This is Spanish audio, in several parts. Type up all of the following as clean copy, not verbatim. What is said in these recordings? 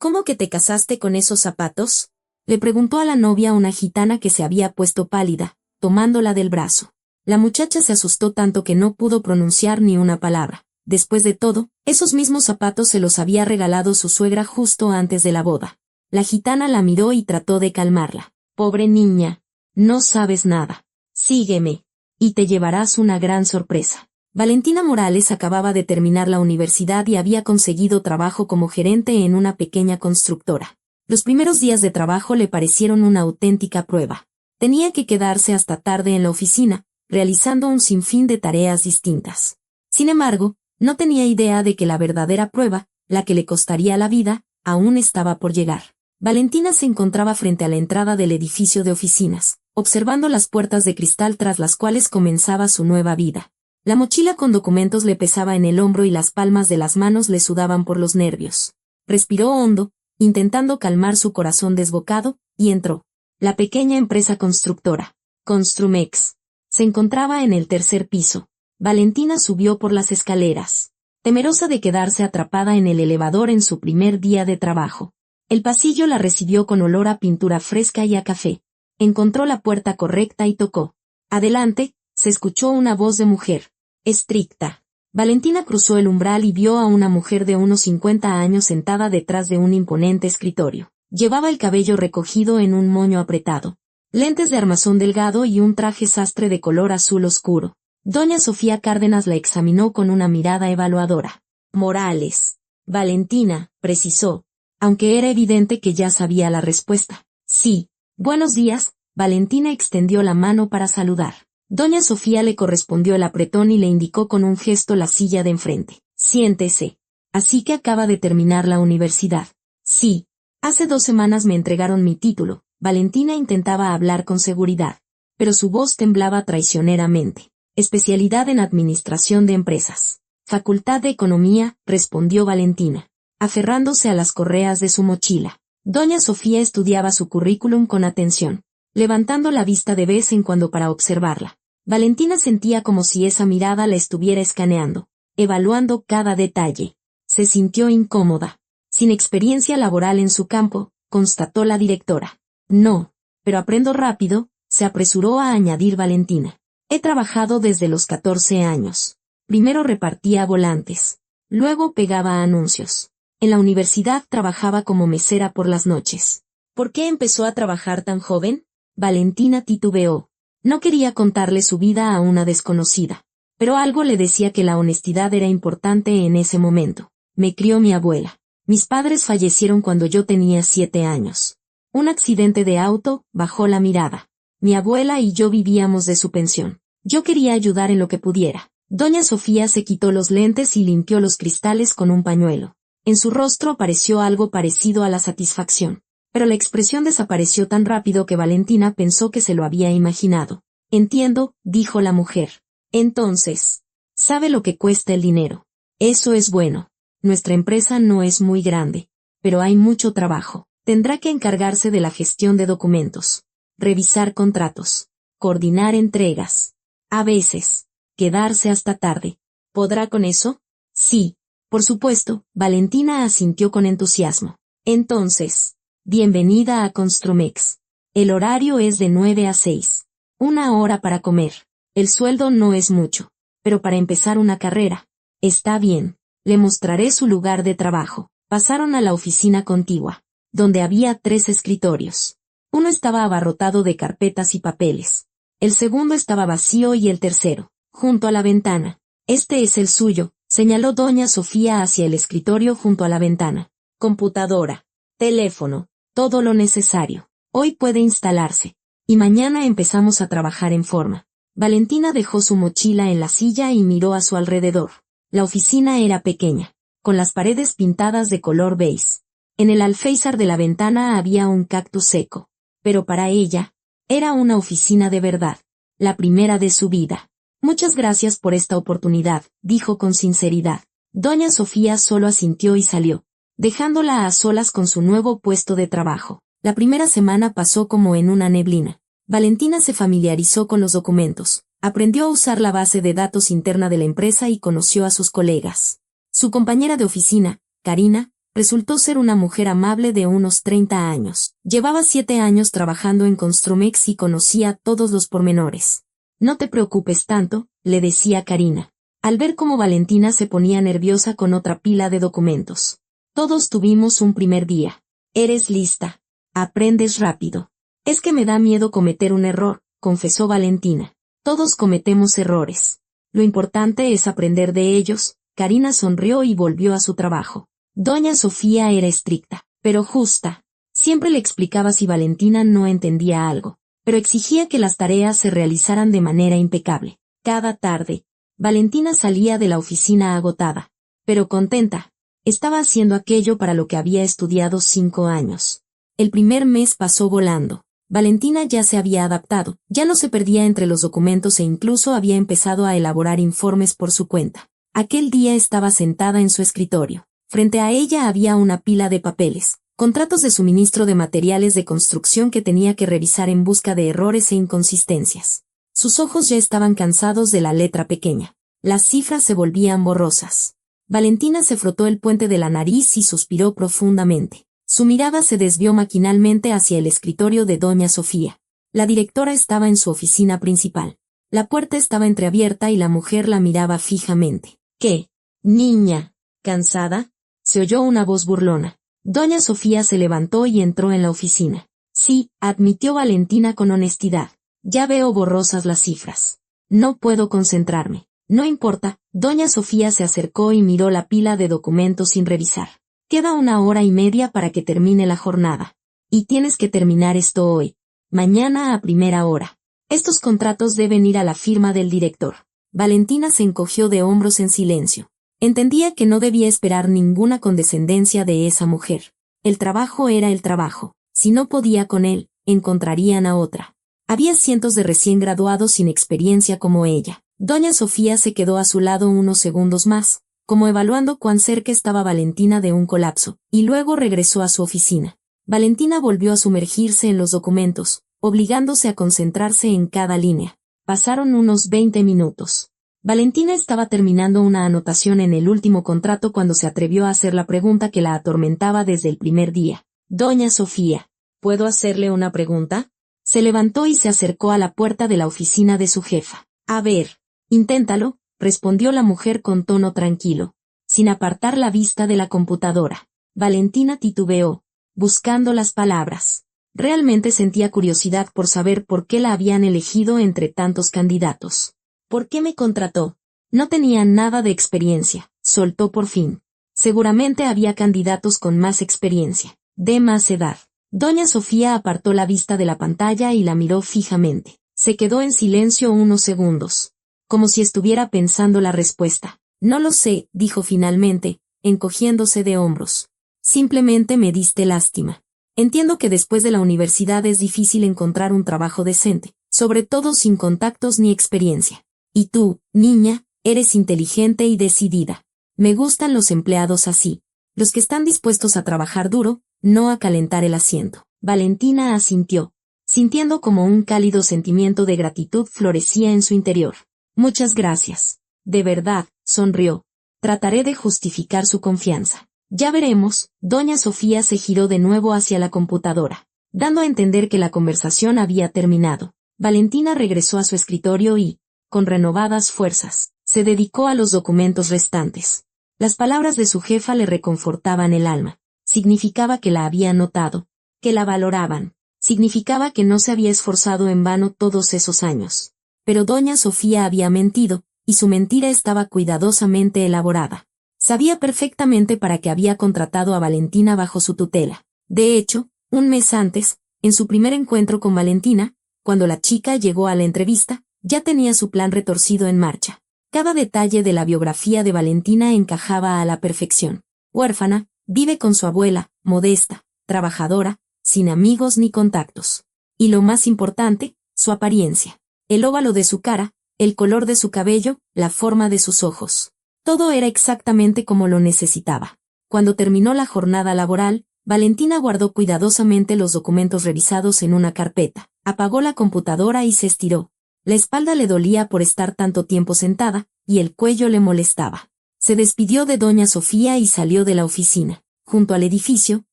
¿Cómo que te casaste con esos zapatos? Le preguntó a la novia una gitana que se había puesto pálida, tomándola del brazo. La muchacha se asustó tanto que no pudo pronunciar ni una palabra. Después de todo, esos mismos zapatos se los había regalado su suegra justo antes de la boda. La gitana la miró y trató de calmarla. Pobre niña, no sabes nada. Sígueme, y te llevarás una gran sorpresa. Valentina Morales acababa de terminar la universidad y había conseguido trabajo como gerente en una pequeña constructora. Los primeros días de trabajo le parecieron una auténtica prueba. Tenía que quedarse hasta tarde en la oficina, realizando un sinfín de tareas distintas. Sin embargo, no tenía idea de que la verdadera prueba, la que le costaría la vida, aún estaba por llegar. Valentina se encontraba frente a la entrada del edificio de oficinas, observando las puertas de cristal tras las cuales comenzaba su nueva vida. La mochila con documentos le pesaba en el hombro y las palmas de las manos le sudaban por los nervios. Respiró hondo, intentando calmar su corazón desbocado, y entró. La pequeña empresa constructora, Construmex, se encontraba en el tercer piso. Valentina subió por las escaleras, temerosa de quedarse atrapada en el elevador en su primer día de trabajo. El pasillo la recibió con olor a pintura fresca y a café. Encontró la puerta correcta y tocó. Adelante, se escuchó una voz de mujer, estricta. Valentina cruzó el umbral y vio a una mujer de unos 50 años sentada detrás de un imponente escritorio. Llevaba el cabello recogido en un moño apretado, lentes de armazón delgado y un traje sastre de color azul oscuro. Doña Sofía Cárdenas la examinó con una mirada evaluadora. Morales. Valentina, precisó, aunque era evidente que ya sabía la respuesta. Sí. Buenos días. Valentina extendió la mano para saludar. Doña Sofía le correspondió el apretón y le indicó con un gesto la silla de enfrente. Siéntese. Así que acaba de terminar la universidad. Sí. Hace 2 semanas me entregaron mi título. Valentina intentaba hablar con seguridad, pero su voz temblaba traicioneramente. Especialidad en Administración de Empresas. Facultad de Economía, respondió Valentina, aferrándose a las correas de su mochila. Doña Sofía estudiaba su currículum con atención, levantando la vista de vez en cuando para observarla. Valentina sentía como si esa mirada la estuviera escaneando, evaluando cada detalle. Se sintió incómoda. Sin experiencia laboral en su campo, constató la directora. No, pero aprendo rápido, se apresuró a añadir Valentina. He trabajado desde los 14 años. Primero repartía volantes. Luego pegaba anuncios. En la universidad trabajaba como mesera por las noches. ¿Por qué empezó a trabajar tan joven? Valentina titubeó. No quería contarle su vida a una desconocida, pero algo le decía que la honestidad era importante en ese momento. Me crió mi abuela. Mis padres fallecieron cuando yo tenía 7 años. Un accidente de auto, bajó la mirada. Mi abuela y yo vivíamos de su pensión. Yo quería ayudar en lo que pudiera. Doña Sofía se quitó los lentes y limpió los cristales con un pañuelo. En su rostro apareció algo parecido a la satisfacción, pero la expresión desapareció tan rápido que Valentina pensó que se lo había imaginado. Entiendo, dijo la mujer. Entonces, ¿sabe lo que cuesta el dinero? Eso es bueno. Nuestra empresa no es muy grande, pero hay mucho trabajo. Tendrá que encargarse de la gestión de documentos, revisar contratos, coordinar entregas. A veces, quedarse hasta tarde. ¿Podrá con eso? Sí, por supuesto, Valentina asintió con entusiasmo. Entonces, bienvenida a Construmex. El horario es de 9 a 6. 1 hora para comer. El sueldo no es mucho, pero para empezar una carrera, está bien. Le mostraré su lugar de trabajo. Pasaron a la oficina contigua, donde había 3 escritorios. Uno estaba abarrotado de carpetas y papeles. El segundo estaba vacío y el tercero, junto a la ventana. Este es el suyo, señaló doña Sofía hacia el escritorio junto a la ventana. Computadora, teléfono, todo lo necesario. Hoy puede instalarse. Y mañana empezamos a trabajar en forma. Valentina dejó su mochila en la silla y miró a su alrededor. La oficina era pequeña, con las paredes pintadas de color beige. En el alféizar de la ventana había un cactus seco. Pero para ella, era una oficina de verdad, la primera de su vida. Muchas gracias por esta oportunidad, dijo con sinceridad. Doña Sofía solo asintió y salió, dejándola a solas con su nuevo puesto de trabajo. La primera semana pasó como en una neblina. Valentina se familiarizó con los documentos, aprendió a usar la base de datos interna de la empresa y conoció a sus colegas. Su compañera de oficina, Karina, Resultó ser una mujer amable de unos 30 años. Llevaba 7 años trabajando en Construmex y conocía todos los pormenores. No te preocupes tanto, le decía Karina, al ver cómo Valentina se ponía nerviosa con otra pila de documentos. Todos tuvimos un primer día. Eres lista. Aprendes rápido. Es que me da miedo cometer un error, confesó Valentina. Todos cometemos errores. Lo importante es aprender de ellos. Karina sonrió y volvió a su trabajo. Doña Sofía era estricta, pero justa. Siempre le explicaba si Valentina no entendía algo, pero exigía que las tareas se realizaran de manera impecable. Cada tarde, Valentina salía de la oficina agotada, pero contenta. Estaba haciendo aquello para lo que había estudiado 5 años. El primer mes pasó volando. Valentina ya se había adaptado, ya no se perdía entre los documentos e incluso había empezado a elaborar informes por su cuenta. Aquel día estaba sentada en su escritorio. Frente a ella había una pila de papeles, contratos de suministro de materiales de construcción que tenía que revisar en busca de errores e inconsistencias. Sus ojos ya estaban cansados de la letra pequeña. Las cifras se volvían borrosas. Valentina se frotó el puente de la nariz y suspiró profundamente. Su mirada se desvió maquinalmente hacia el escritorio de Doña Sofía. La directora estaba en su oficina principal. La puerta estaba entreabierta y la mujer la miraba fijamente. ¿Qué? Niña, ¿cansada? Se oyó una voz burlona. Doña Sofía se levantó y entró en la oficina. Sí, admitió Valentina con honestidad. Ya veo borrosas las cifras. No puedo concentrarme. No importa, Doña Sofía se acercó y miró la pila de documentos sin revisar. Queda 1 hora y media para que termine la jornada. Y tienes que terminar esto hoy. Mañana a primera hora. Estos contratos deben ir a la firma del director. Valentina se encogió de hombros en silencio. Entendía que no debía esperar ninguna condescendencia de esa mujer. El trabajo era el trabajo. Si no podía con él, encontrarían a otra. Había cientos de recién graduados sin experiencia como ella. Doña Sofía se quedó a su lado unos segundos más, como evaluando cuán cerca estaba Valentina de un colapso, y luego regresó a su oficina. Valentina volvió a sumergirse en los documentos, obligándose a concentrarse en cada línea. Pasaron unos 20 minutos. Valentina estaba terminando una anotación en el último contrato cuando se atrevió a hacer la pregunta que la atormentaba desde el primer día. Doña Sofía, ¿puedo hacerle una pregunta? Se levantó y se acercó a la puerta de la oficina de su jefa. A ver, inténtalo, respondió la mujer con tono tranquilo, sin apartar la vista de la computadora. Valentina titubeó, buscando las palabras. Realmente sentía curiosidad por saber por qué la habían elegido entre tantos candidatos. ¿Por qué me contrató? No tenía nada de experiencia, soltó por fin. Seguramente había candidatos con más experiencia, de más edad. Doña Sofía apartó la vista de la pantalla y la miró fijamente. Se quedó en silencio unos segundos, como si estuviera pensando la respuesta. No lo sé, dijo finalmente, encogiéndose de hombros. Simplemente me diste lástima. Entiendo que después de la universidad es difícil encontrar un trabajo decente, sobre todo sin contactos ni experiencia. Y tú, niña, eres inteligente y decidida. Me gustan los empleados así, los que están dispuestos a trabajar duro, no a calentar el asiento. Valentina asintió, sintiendo como un cálido sentimiento de gratitud florecía en su interior. Muchas gracias. De verdad, sonrió. Trataré de justificar su confianza. Ya veremos. Doña Sofía se giró de nuevo hacia la computadora, dando a entender que la conversación había terminado. Valentina regresó a su escritorio y, con renovadas fuerzas, se dedicó a los documentos restantes. Las palabras de su jefa le reconfortaban el alma. Significaba que la habían notado, que la valoraban. Significaba que no se había esforzado en vano todos esos años. Pero doña Sofía había mentido, y su mentira estaba cuidadosamente elaborada. Sabía perfectamente para qué había contratado a Valentina bajo su tutela. De hecho, un mes antes, en su primer encuentro con Valentina, cuando la chica llegó a la entrevista, ya tenía su plan retorcido en marcha. Cada detalle de la biografía de Valentina encajaba a la perfección. Huérfana, vive con su abuela, modesta, trabajadora, sin amigos ni contactos. Y lo más importante, su apariencia. El óvalo de su cara, el color de su cabello, la forma de sus ojos. Todo era exactamente como lo necesitaba. Cuando terminó la jornada laboral, Valentina guardó cuidadosamente los documentos revisados en una carpeta, apagó la computadora y se estiró. La espalda le dolía por estar tanto tiempo sentada, y el cuello le molestaba. Se despidió de doña Sofía y salió de la oficina. Junto al edificio,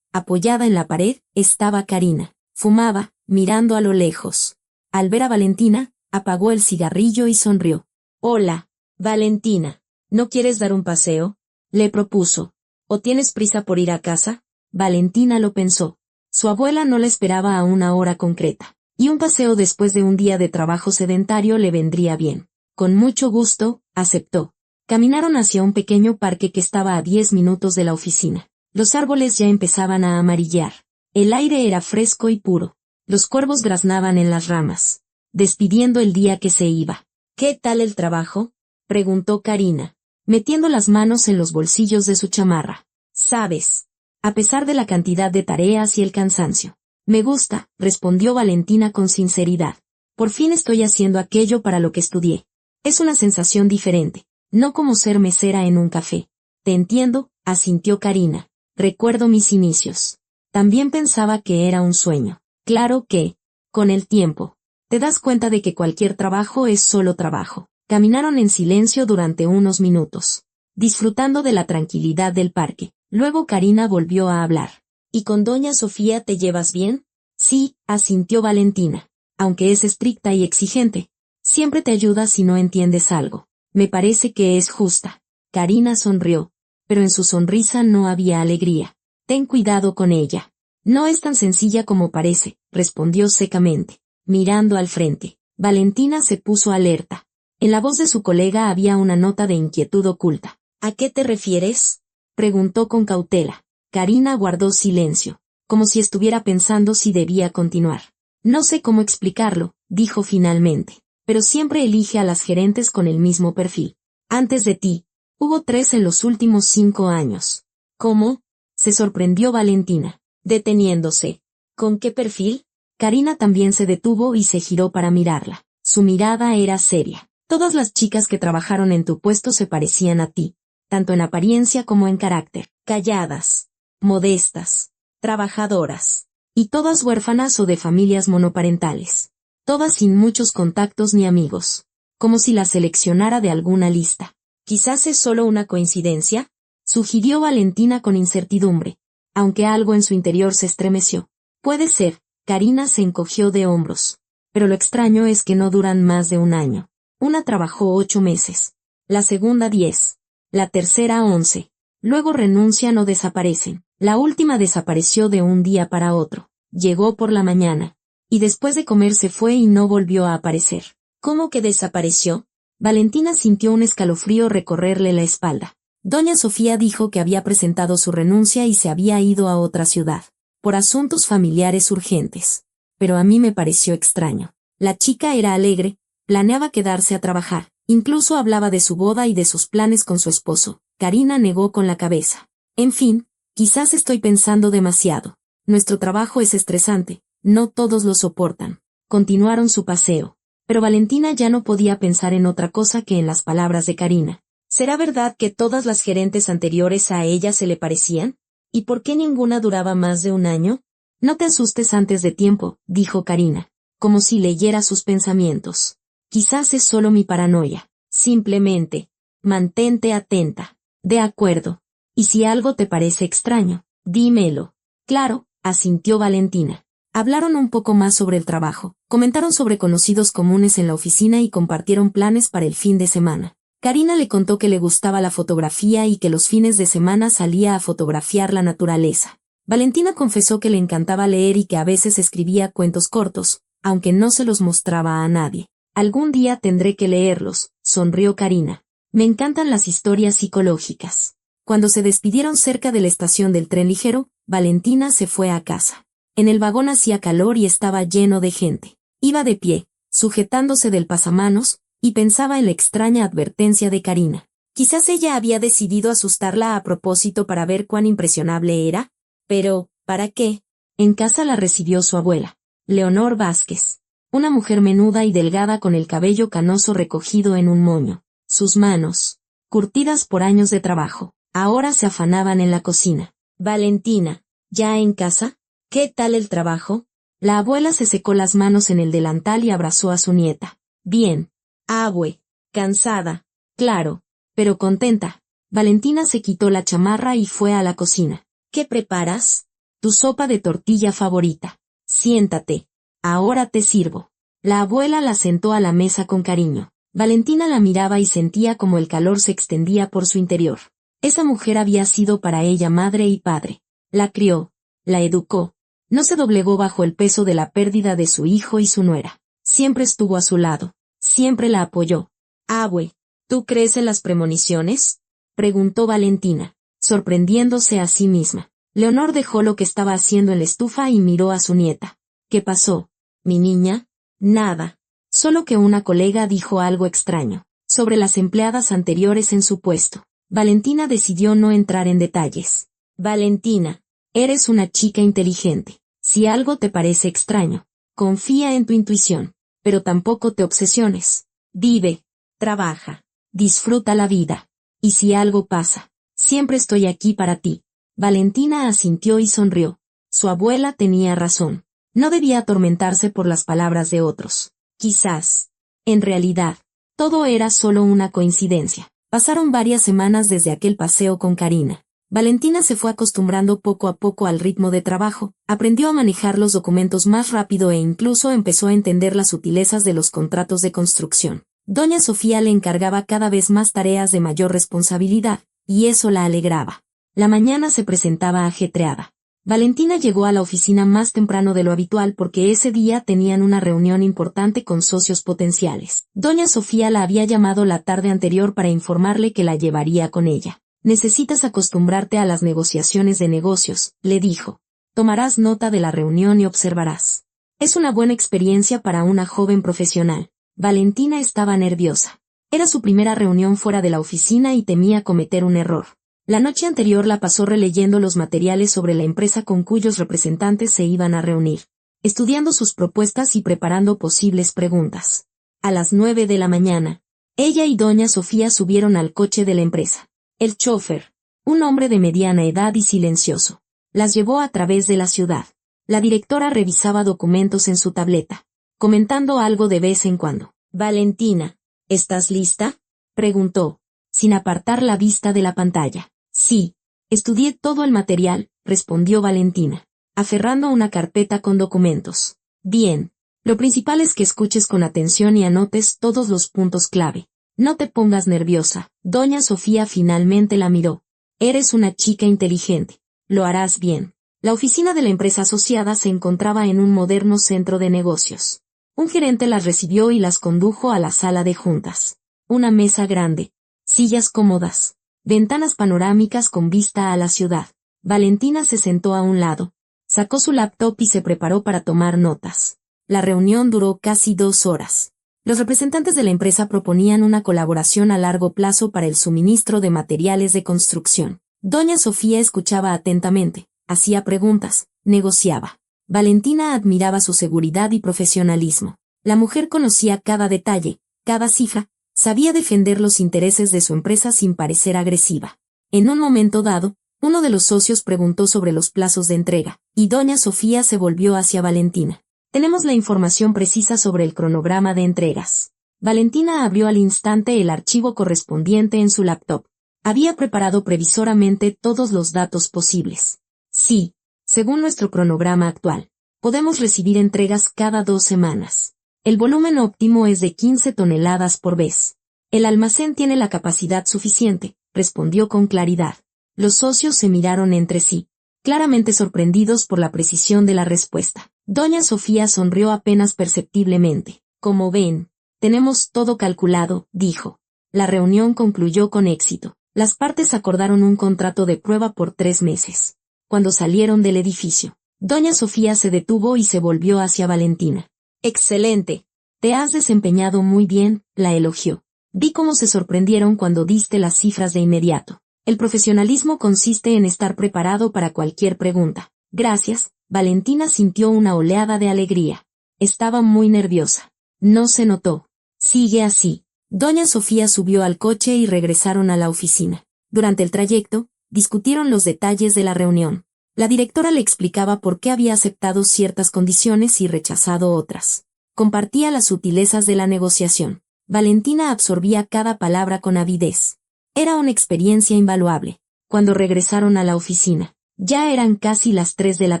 apoyada en la pared, estaba Karina. Fumaba, mirando a lo lejos. Al ver a Valentina, apagó el cigarrillo y sonrió. «Hola, Valentina. ¿No quieres dar un paseo?», le propuso. «¿O tienes prisa por ir a casa?». Valentina lo pensó. Su abuela no la esperaba a una hora concreta, y un paseo después de un día de trabajo sedentario le vendría bien. Con mucho gusto, aceptó. Caminaron hacia un pequeño parque que estaba a 10 minutos de la oficina. Los árboles ya empezaban a amarillar. El aire era fresco y puro. Los cuervos graznaban en las ramas, despidiendo el día que se iba. «¿Qué tal el trabajo?», preguntó Karina, metiendo las manos en los bolsillos de su chamarra. «Sabes, a pesar de la cantidad de tareas y el cansancio. Me gusta», respondió Valentina con sinceridad. «Por fin estoy haciendo aquello para lo que estudié. Es una sensación diferente, no como ser mesera en un café». «Te entiendo», asintió Karina. «Recuerdo mis inicios. También pensaba que era un sueño. Claro que, con el tiempo, te das cuenta de que cualquier trabajo es solo trabajo». Caminaron en silencio durante unos minutos, disfrutando de la tranquilidad del parque. Luego Karina volvió a hablar. «¿Y con doña Sofía te llevas bien?». «Sí», asintió Valentina. «Aunque es estricta y exigente, siempre te ayuda si no entiendes algo. Me parece que es justa». Karina sonrió, pero en su sonrisa no había alegría. «Ten cuidado con ella. No es tan sencilla como parece», respondió secamente, mirando al frente. Valentina se puso alerta. En la voz de su colega había una nota de inquietud oculta. «¿A qué te refieres?», preguntó con cautela. Karina guardó silencio, como si estuviera pensando si debía continuar. «No sé cómo explicarlo», dijo finalmente, «pero siempre elige a las gerentes con el mismo perfil. Antes de ti, hubo 3 en los últimos 5 años». «¿Cómo?», se sorprendió Valentina, deteniéndose. «¿Con qué perfil?». Karina también se detuvo y se giró para mirarla. Su mirada era seria. «Todas las chicas que trabajaron en tu puesto se parecían a ti, tanto en apariencia como en carácter. Calladas, modestas, trabajadoras, y todas huérfanas o de familias monoparentales. Todas sin muchos contactos ni amigos. Como si las seleccionara de alguna lista». «Quizás es solo una coincidencia», sugirió Valentina con incertidumbre, aunque algo en su interior se estremeció. «Puede ser», Karina se encogió de hombros. «Pero lo extraño es que no duran más de un año. Una trabajó 8 meses, la segunda 10, la tercera 11. Luego renuncian o desaparecen. La última desapareció de un día para otro. Llegó por la mañana, y después de comer se fue y no volvió a aparecer». «¿Cómo que desapareció?». Valentina sintió un escalofrío recorrerle la espalda. Doña Sofía dijo que había presentado su renuncia y se había ido a otra ciudad, por asuntos familiares urgentes. Pero a mí me pareció extraño. La chica era alegre, planeaba quedarse a trabajar, incluso hablaba de su boda y de sus planes con su esposo. Karina negó con la cabeza. «En fin, quizás estoy pensando demasiado. Nuestro trabajo es estresante, no todos lo soportan». Continuaron su paseo, pero Valentina ya no podía pensar en otra cosa que en las palabras de Karina. ¿Será verdad que todas las gerentes anteriores a ella se le parecían? ¿Y por qué ninguna duraba más de un año? «No te asustes antes de tiempo», dijo Karina, como si leyera sus pensamientos. «Quizás es solo mi paranoia. Simplemente, mantente atenta». «De acuerdo. Y si algo te parece extraño, dímelo». «Claro», asintió Valentina. Hablaron un poco más sobre el trabajo, comentaron sobre conocidos comunes en la oficina y compartieron planes para el fin de semana. Karina le contó que le gustaba la fotografía y que los fines de semana salía a fotografiar la naturaleza. Valentina confesó que le encantaba leer y que a veces escribía cuentos cortos, aunque no se los mostraba a nadie. «Algún día tendré que leerlos», sonrió Karina. «Me encantan las historias psicológicas». Cuando se despidieron cerca de la estación del tren ligero, Valentina se fue a casa. En el vagón hacía calor y estaba lleno de gente. Iba de pie, sujetándose del pasamanos, y pensaba en la extraña advertencia de Karina. Quizás ella había decidido asustarla a propósito para ver cuán impresionable era. Pero, ¿para qué? En casa la recibió su abuela, Leonor Vázquez, una mujer menuda y delgada con el cabello canoso recogido en un moño. Sus manos, curtidas por años de trabajo, ahora se afanaban en la cocina. «Valentina, ¿ya en casa? ¿Qué tal el trabajo?». La abuela se secó las manos en el delantal y abrazó a su nieta. «Bien, abue, cansada, claro, pero contenta». Valentina se quitó la chamarra y fue a la cocina. ¿Qué preparas? Tu sopa de tortilla favorita. Siéntate. Ahora te sirvo. La abuela la sentó a la mesa con cariño. Valentina la miraba y sentía como el calor se extendía por su interior. Esa mujer había sido para ella madre y padre. La crió, la educó. No se doblegó bajo el peso de la pérdida de su hijo y su nuera. Siempre estuvo a su lado. Siempre la apoyó. Abue, ¿tú crees en las premoniciones? Preguntó Valentina, sorprendiéndose a sí misma. Leonor dejó lo que estaba haciendo en la estufa y miró a su nieta. ¿Qué pasó, mi niña? Nada. Solo que una colega dijo algo extraño, sobre las empleadas anteriores en su puesto. Valentina decidió no entrar en detalles. Valentina, eres una chica inteligente. Si algo te parece extraño, confía en tu intuición, pero tampoco te obsesiones. Vive, trabaja, disfruta la vida. Y si algo pasa, siempre estoy aquí para ti. Valentina asintió y sonrió. Su abuela tenía razón. No debía atormentarse por las palabras de otros. Quizás, en realidad, todo era solo una coincidencia. Pasaron varias semanas desde aquel paseo con Karina. Valentina se fue acostumbrando poco a poco al ritmo de trabajo, aprendió a manejar los documentos más rápido e incluso empezó a entender las sutilezas de los contratos de construcción. Doña Sofía le encargaba cada vez más tareas de mayor responsabilidad, y eso la alegraba. La mañana se presentaba ajetreada. Valentina llegó a la oficina más temprano de lo habitual porque ese día tenían una reunión importante con socios potenciales. Doña Sofía la había llamado la tarde anterior para informarle que la llevaría con ella. Necesitas acostumbrarte a las negociaciones de negocios, le dijo. Tomarás nota de la reunión y observarás. Es una buena experiencia para una joven profesional. Valentina estaba nerviosa. Era su primera reunión fuera de la oficina y temía cometer un error. La noche anterior la pasó releyendo los materiales sobre la empresa con cuyos representantes se iban a reunir, estudiando sus propuestas y preparando posibles preguntas. A las 9 de la mañana, ella y doña Sofía subieron al coche de la empresa. El chofer, un hombre de mediana edad y silencioso, las llevó a través de la ciudad. La directora revisaba documentos en su tableta, comentando algo de vez en cuando. Valentina, ¿estás lista?, preguntó, sin apartar la vista de la pantalla. Sí, estudié todo el material, respondió Valentina, aferrando una carpeta con documentos. Bien, lo principal es que escuches con atención y anotes todos los puntos clave. No te pongas nerviosa. Doña Sofía finalmente la miró. Eres una chica inteligente. Lo harás bien. La oficina de la empresa asociada se encontraba en un moderno centro de negocios. Un gerente las recibió y las condujo a la sala de juntas. Una mesa grande, sillas cómodas, ventanas panorámicas con vista a la ciudad. Valentina se sentó a un lado, sacó su laptop y se preparó para tomar notas. La reunión duró casi 2 horas. Los representantes de la empresa proponían una colaboración a largo plazo para el suministro de materiales de construcción. Doña Sofía escuchaba atentamente, hacía preguntas, negociaba. Valentina admiraba su seguridad y profesionalismo. La mujer conocía cada detalle, cada cifra, sabía defender los intereses de su empresa sin parecer agresiva. En un momento dado, uno de los socios preguntó sobre los plazos de entrega, y doña Sofía se volvió hacia Valentina. Tenemos la información precisa sobre el cronograma de entregas. Valentina abrió al instante el archivo correspondiente en su laptop. Había preparado previsoramente todos los datos posibles. Sí, según nuestro cronograma actual, podemos recibir entregas cada 2 semanas. El volumen óptimo es de 15 toneladas por vez. El almacén tiene la capacidad suficiente, respondió con claridad. Los socios se miraron entre sí, claramente sorprendidos por la precisión de la respuesta. Doña Sofía sonrió apenas perceptiblemente. Como ven, tenemos todo calculado, dijo. La reunión concluyó con éxito. Las partes acordaron un contrato de prueba por 3 meses. Cuando salieron del edificio, doña Sofía se detuvo y se volvió hacia Valentina. Excelente. Te has desempeñado muy bien, la elogió. Vi cómo se sorprendieron cuando diste las cifras de inmediato. El profesionalismo consiste en estar preparado para cualquier pregunta. Gracias. Valentina sintió una oleada de alegría. Estaba muy nerviosa. No se notó. Sigue así. Doña Sofía subió al coche y regresaron a la oficina. Durante el trayecto, discutieron los detalles de la reunión. La directora le explicaba por qué había aceptado ciertas condiciones y rechazado otras. Compartía las sutilezas de la negociación. Valentina absorbía cada palabra con avidez. Era una experiencia invaluable. Cuando regresaron a la oficina, Ya eran casi las 3 de la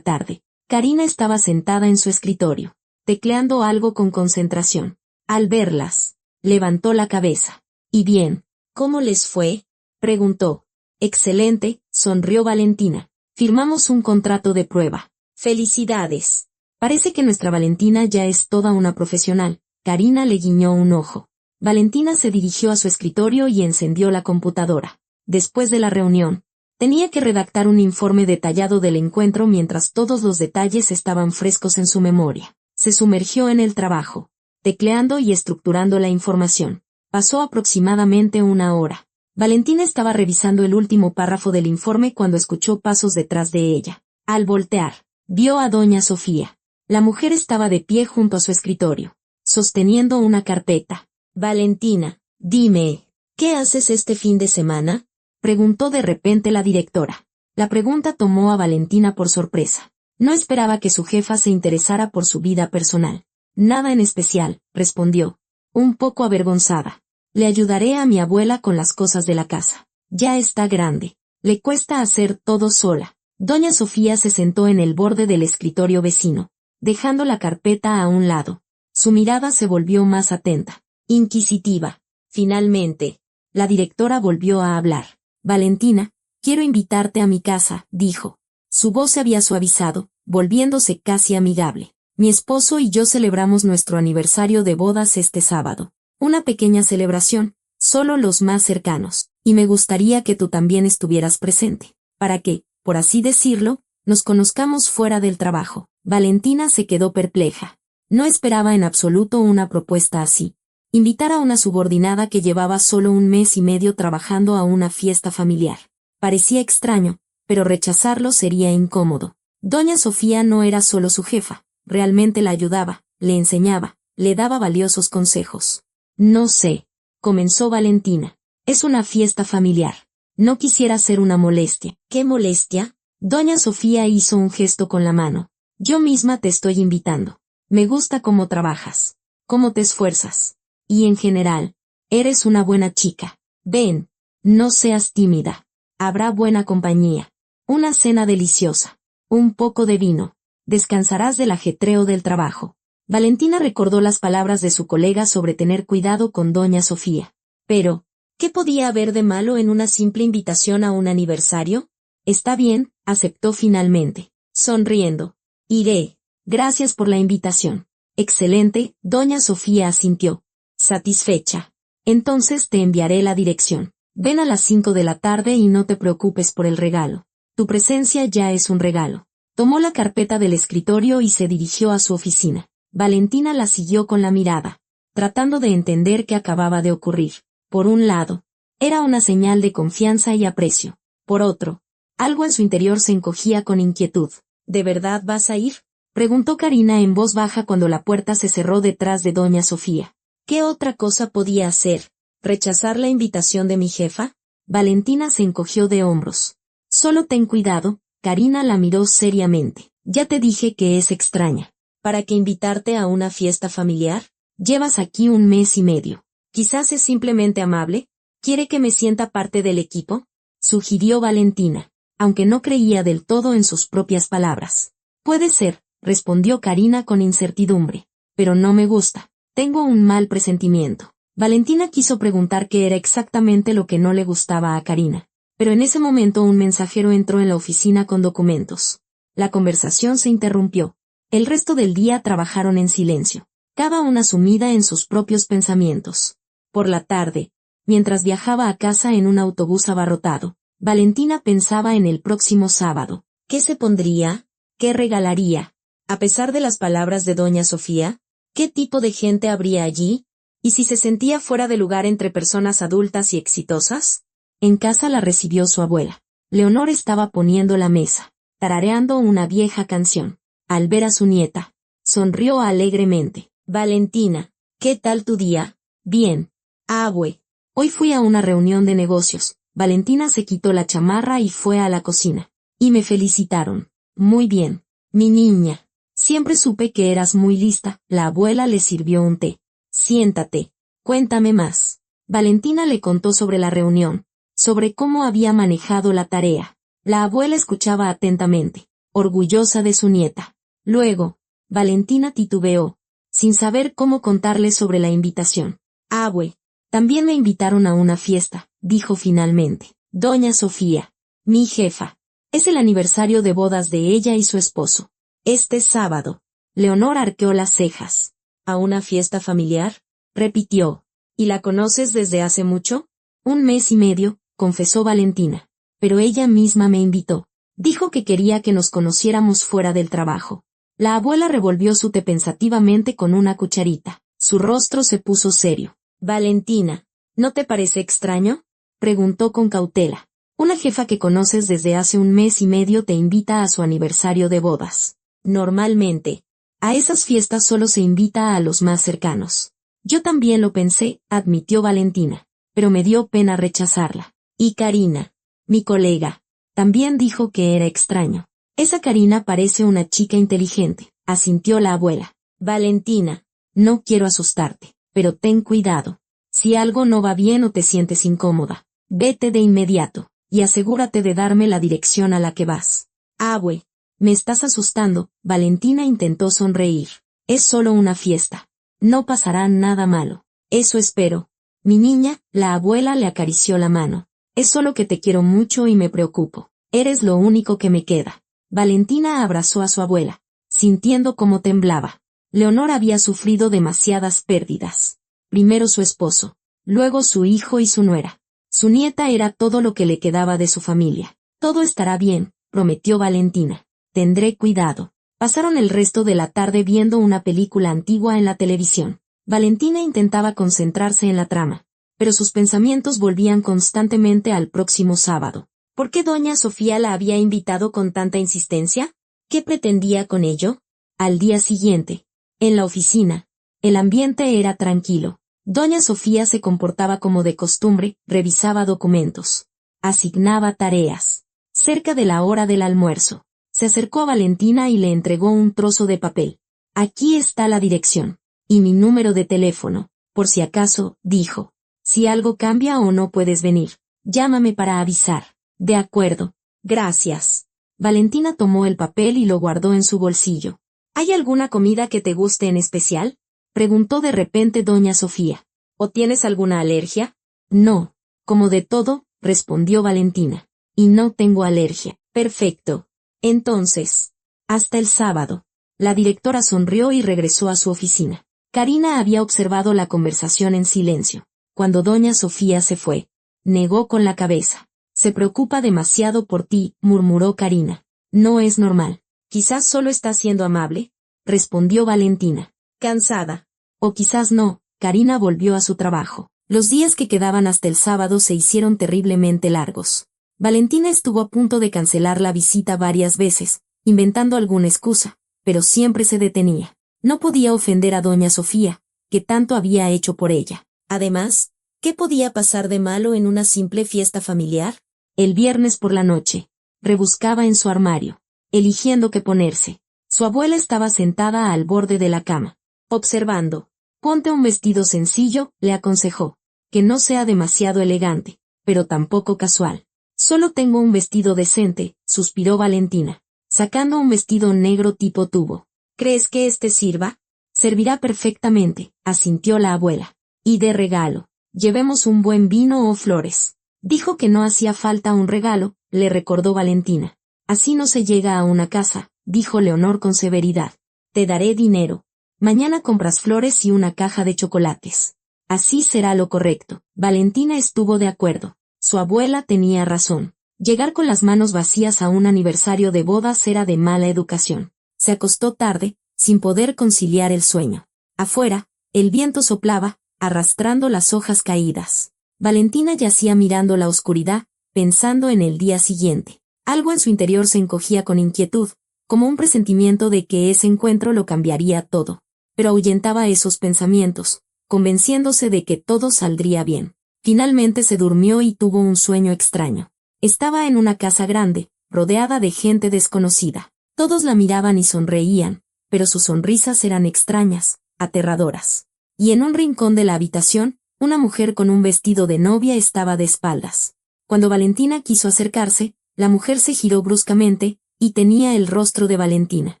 tarde. Karina estaba sentada en su escritorio, tecleando algo con concentración. Al verlas, levantó la cabeza. «¿Y bien? ¿Cómo les fue?», preguntó. «Excelente», sonrió Valentina. «Firmamos un contrato de prueba». «Felicidades». «Parece que nuestra Valentina ya es toda una profesional». Karina le guiñó un ojo. Valentina se dirigió a su escritorio y encendió la computadora. Después de la reunión, tenía que redactar un informe detallado del encuentro mientras todos los detalles estaban frescos en su memoria. Se sumergió en el trabajo, tecleando y estructurando la información. Pasó aproximadamente una hora. Valentina estaba revisando el último párrafo del informe cuando escuchó pasos detrás de ella. Al voltear, vio a doña Sofía. La mujer estaba de pie junto a su escritorio, sosteniendo una carpeta. «Valentina, dime, ¿qué haces este fin de semana?», preguntó de repente la directora. La pregunta tomó a Valentina por sorpresa. No esperaba que su jefa se interesara por su vida personal. «Nada en especial», respondió, un poco avergonzada. «Le ayudaré a mi abuela con las cosas de la casa. Ya está grande. Le cuesta hacer todo sola». Doña Sofía se sentó en el borde del escritorio vecino, dejando la carpeta a un lado. Su mirada se volvió más atenta, inquisitiva. Finalmente, la directora volvió a hablar. «Valentina, quiero invitarte a mi casa», dijo. Su voz se había suavizado, volviéndose casi amigable. «Mi esposo y yo celebramos nuestro aniversario de bodas este sábado. Una pequeña celebración, solo los más cercanos, y me gustaría que tú también estuvieras presente, para que, por así decirlo, nos conozcamos fuera del trabajo». Valentina se quedó perpleja. No esperaba en absoluto una propuesta así. Invitar a una subordinada que llevaba solo 1 mes y medio trabajando a una fiesta familiar. Parecía extraño, pero rechazarlo sería incómodo. Doña Sofía no era solo su jefa, realmente la ayudaba, le enseñaba, le daba valiosos consejos. «No sé», comenzó Valentina. «Es una fiesta familiar. No quisiera ser una molestia». «¿Qué molestia?». Doña Sofía hizo un gesto con la mano. «Yo misma te estoy invitando. Me gusta cómo trabajas, cómo te esfuerzas. Y en general, eres una buena chica. Ven, no seas tímida. Habrá buena compañía. Una cena deliciosa. Un poco de vino. Descansarás del ajetreo del trabajo». Valentina recordó las palabras de su colega sobre tener cuidado con doña Sofía. Pero, ¿qué podía haber de malo en una simple invitación a un aniversario? «Está bien», aceptó finalmente, sonriendo. «Iré. Gracias por la invitación». «Excelente», doña Sofía asintió, satisfecha. «Entonces te enviaré la dirección. Ven a las 5 de la tarde y no te preocupes por el regalo. Tu presencia ya es un regalo». Tomó la carpeta del escritorio y se dirigió a su oficina. Valentina la siguió con la mirada, tratando de entender qué acababa de ocurrir. Por un lado, era una señal de confianza y aprecio. Por otro, algo en su interior se encogía con inquietud. «¿De verdad vas a ir?», preguntó Karina en voz baja cuando la puerta se cerró detrás de doña Sofía. «¿Qué otra cosa podía hacer? ¿Rechazar la invitación de mi jefa?». Valentina se encogió de hombros. «Solo ten cuidado», Karina la miró seriamente. «Ya te dije que es extraña. ¿Para qué invitarte a una fiesta familiar? Llevas aquí 1 mes y medio. Quizás es simplemente amable. ¿Quiere que me sienta parte del equipo?», sugirió Valentina, aunque no creía del todo en sus propias palabras. «Puede ser», respondió Karina con incertidumbre. «Pero no me gusta. Tengo un mal presentimiento». Valentina quiso preguntar qué era exactamente lo que no le gustaba a Karina, pero en ese momento un mensajero entró en la oficina con documentos. La conversación se interrumpió. El resto del día trabajaron en silencio, cada una sumida en sus propios pensamientos. Por la tarde, mientras viajaba a casa en un autobús abarrotado, Valentina pensaba en el próximo sábado. ¿Qué se pondría? ¿Qué regalaría? A pesar de las palabras de doña Sofía, ¿qué tipo de gente habría allí? ¿Y si se sentía fuera de lugar entre personas adultas y exitosas? En casa la recibió su abuela. Leonor estaba poniendo la mesa, tarareando una vieja canción. Al ver a su nieta, sonrió alegremente. «Valentina, ¿qué tal tu día?». «Bien, abue. Hoy fui a una reunión de negocios». Valentina se quitó la chamarra y fue a la cocina. «Y me felicitaron». «Muy bien, mi niña. Siempre supe que eras muy lista». La abuela le sirvió un té. «Siéntate. Cuéntame más». Valentina le contó sobre la reunión, sobre cómo había manejado la tarea. La abuela escuchaba atentamente, orgullosa de su nieta. Luego, Valentina titubeó, sin saber cómo contarle sobre la invitación. Abue, también me invitaron a una fiesta, dijo finalmente. Doña Sofía, mi jefa. Es el aniversario de bodas de ella y su esposo. Este sábado. Leonor arqueó las cejas. ¿A una fiesta familiar? Repitió. ¿Y la conoces desde hace mucho? 1 mes y medio, confesó Valentina. Pero ella misma me invitó. Dijo que quería que nos conociéramos fuera del trabajo. La abuela revolvió su té pensativamente con una cucharita. Su rostro se puso serio. Valentina, ¿no te parece extraño? Preguntó con cautela. Una jefa que conoces desde hace 1 mes y medio te invita a su aniversario de bodas. Normalmente, a esas fiestas solo se invita a los más cercanos. Yo también lo pensé, admitió Valentina, pero me dio pena rechazarla. Y Karina, mi colega, también dijo que era extraño. Esa Karina parece una chica inteligente, asintió la abuela. Valentina, no quiero asustarte, pero ten cuidado. Si algo no va bien o te sientes incómoda, vete de inmediato, y asegúrate de darme la dirección a la que vas. Abue, me estás asustando. Valentina intentó sonreír. Es solo una fiesta. No pasará nada malo. Eso espero. Mi niña, la abuela le acarició la mano. Es solo que te quiero mucho y me preocupo. Eres lo único que me queda. Valentina abrazó a su abuela, sintiendo cómo temblaba. Leonor había sufrido demasiadas pérdidas. Primero su esposo, luego su hijo y su nuera. Su nieta era todo lo que le quedaba de su familia. Todo estará bien, prometió Valentina. Tendré cuidado. Pasaron el resto de la tarde viendo una película antigua en la televisión. Valentina intentaba concentrarse en la trama, pero sus pensamientos volvían constantemente al próximo sábado. ¿Por qué doña Sofía la había invitado con tanta insistencia? ¿Qué pretendía con ello? Al día siguiente, en la oficina, el ambiente era tranquilo. Doña Sofía se comportaba como de costumbre, revisaba documentos, asignaba tareas. Cerca de la hora del almuerzo, se acercó a Valentina y le entregó un trozo de papel. Aquí está la dirección, y mi número de teléfono, por si acaso, dijo. Si algo cambia o no puedes venir, llámame para avisar. De acuerdo. Gracias. Valentina tomó el papel y lo guardó en su bolsillo. ¿Hay alguna comida que te guste en especial? Preguntó de repente doña Sofía. ¿O tienes alguna alergia? No. Como de todo, respondió Valentina. Y no tengo alergia. Perfecto. Entonces, hasta el sábado. La directora sonrió y regresó a su oficina. Karina había observado la conversación en silencio. Cuando doña Sofía se fue, negó con la cabeza. Se preocupa demasiado por ti, murmuró Karina. No es normal. Quizás solo está siendo amable, respondió Valentina. Cansada. O quizás no. Karina volvió a su trabajo. Los días que quedaban hasta el sábado se hicieron terriblemente largos. Valentina estuvo a punto de cancelar la visita varias veces, inventando alguna excusa, pero siempre se detenía. No podía ofender a doña Sofía, que tanto había hecho por ella. Además, ¿qué podía pasar de malo en una simple fiesta familiar? El viernes por la noche, rebuscaba en su armario, eligiendo qué ponerse. Su abuela estaba sentada al borde de la cama, observando. Ponte un vestido sencillo, le aconsejó, que no sea demasiado elegante, pero tampoco casual. Solo tengo un vestido decente, suspiró Valentina, sacando un vestido negro tipo tubo. ¿Crees que este sirva? Servirá perfectamente, asintió la abuela. Y de regalo, llevemos un buen vino o flores. Dijo que no hacía falta un regalo, le recordó Valentina. Así no se llega a una casa, dijo Leonor con severidad. Te daré dinero. Mañana compras flores y una caja de chocolates. Así será lo correcto. Valentina estuvo de acuerdo. Su abuela tenía razón. Llegar con las manos vacías a un aniversario de bodas era de mala educación. Se acostó tarde, sin poder conciliar el sueño. Afuera, el viento soplaba, arrastrando las hojas caídas. Valentina yacía mirando la oscuridad, pensando en el día siguiente. Algo en su interior se encogía con inquietud, como un presentimiento de que ese encuentro lo cambiaría todo. Pero ahuyentaba esos pensamientos, convenciéndose de que todo saldría bien. Finalmente se durmió y tuvo un sueño extraño. Estaba en una casa grande, rodeada de gente desconocida. Todos la miraban y sonreían, pero sus sonrisas eran extrañas, aterradoras. Y en un rincón de la habitación, una mujer con un vestido de novia estaba de espaldas. Cuando Valentina quiso acercarse, La mujer se giró bruscamente, y tenía el rostro de Valentina.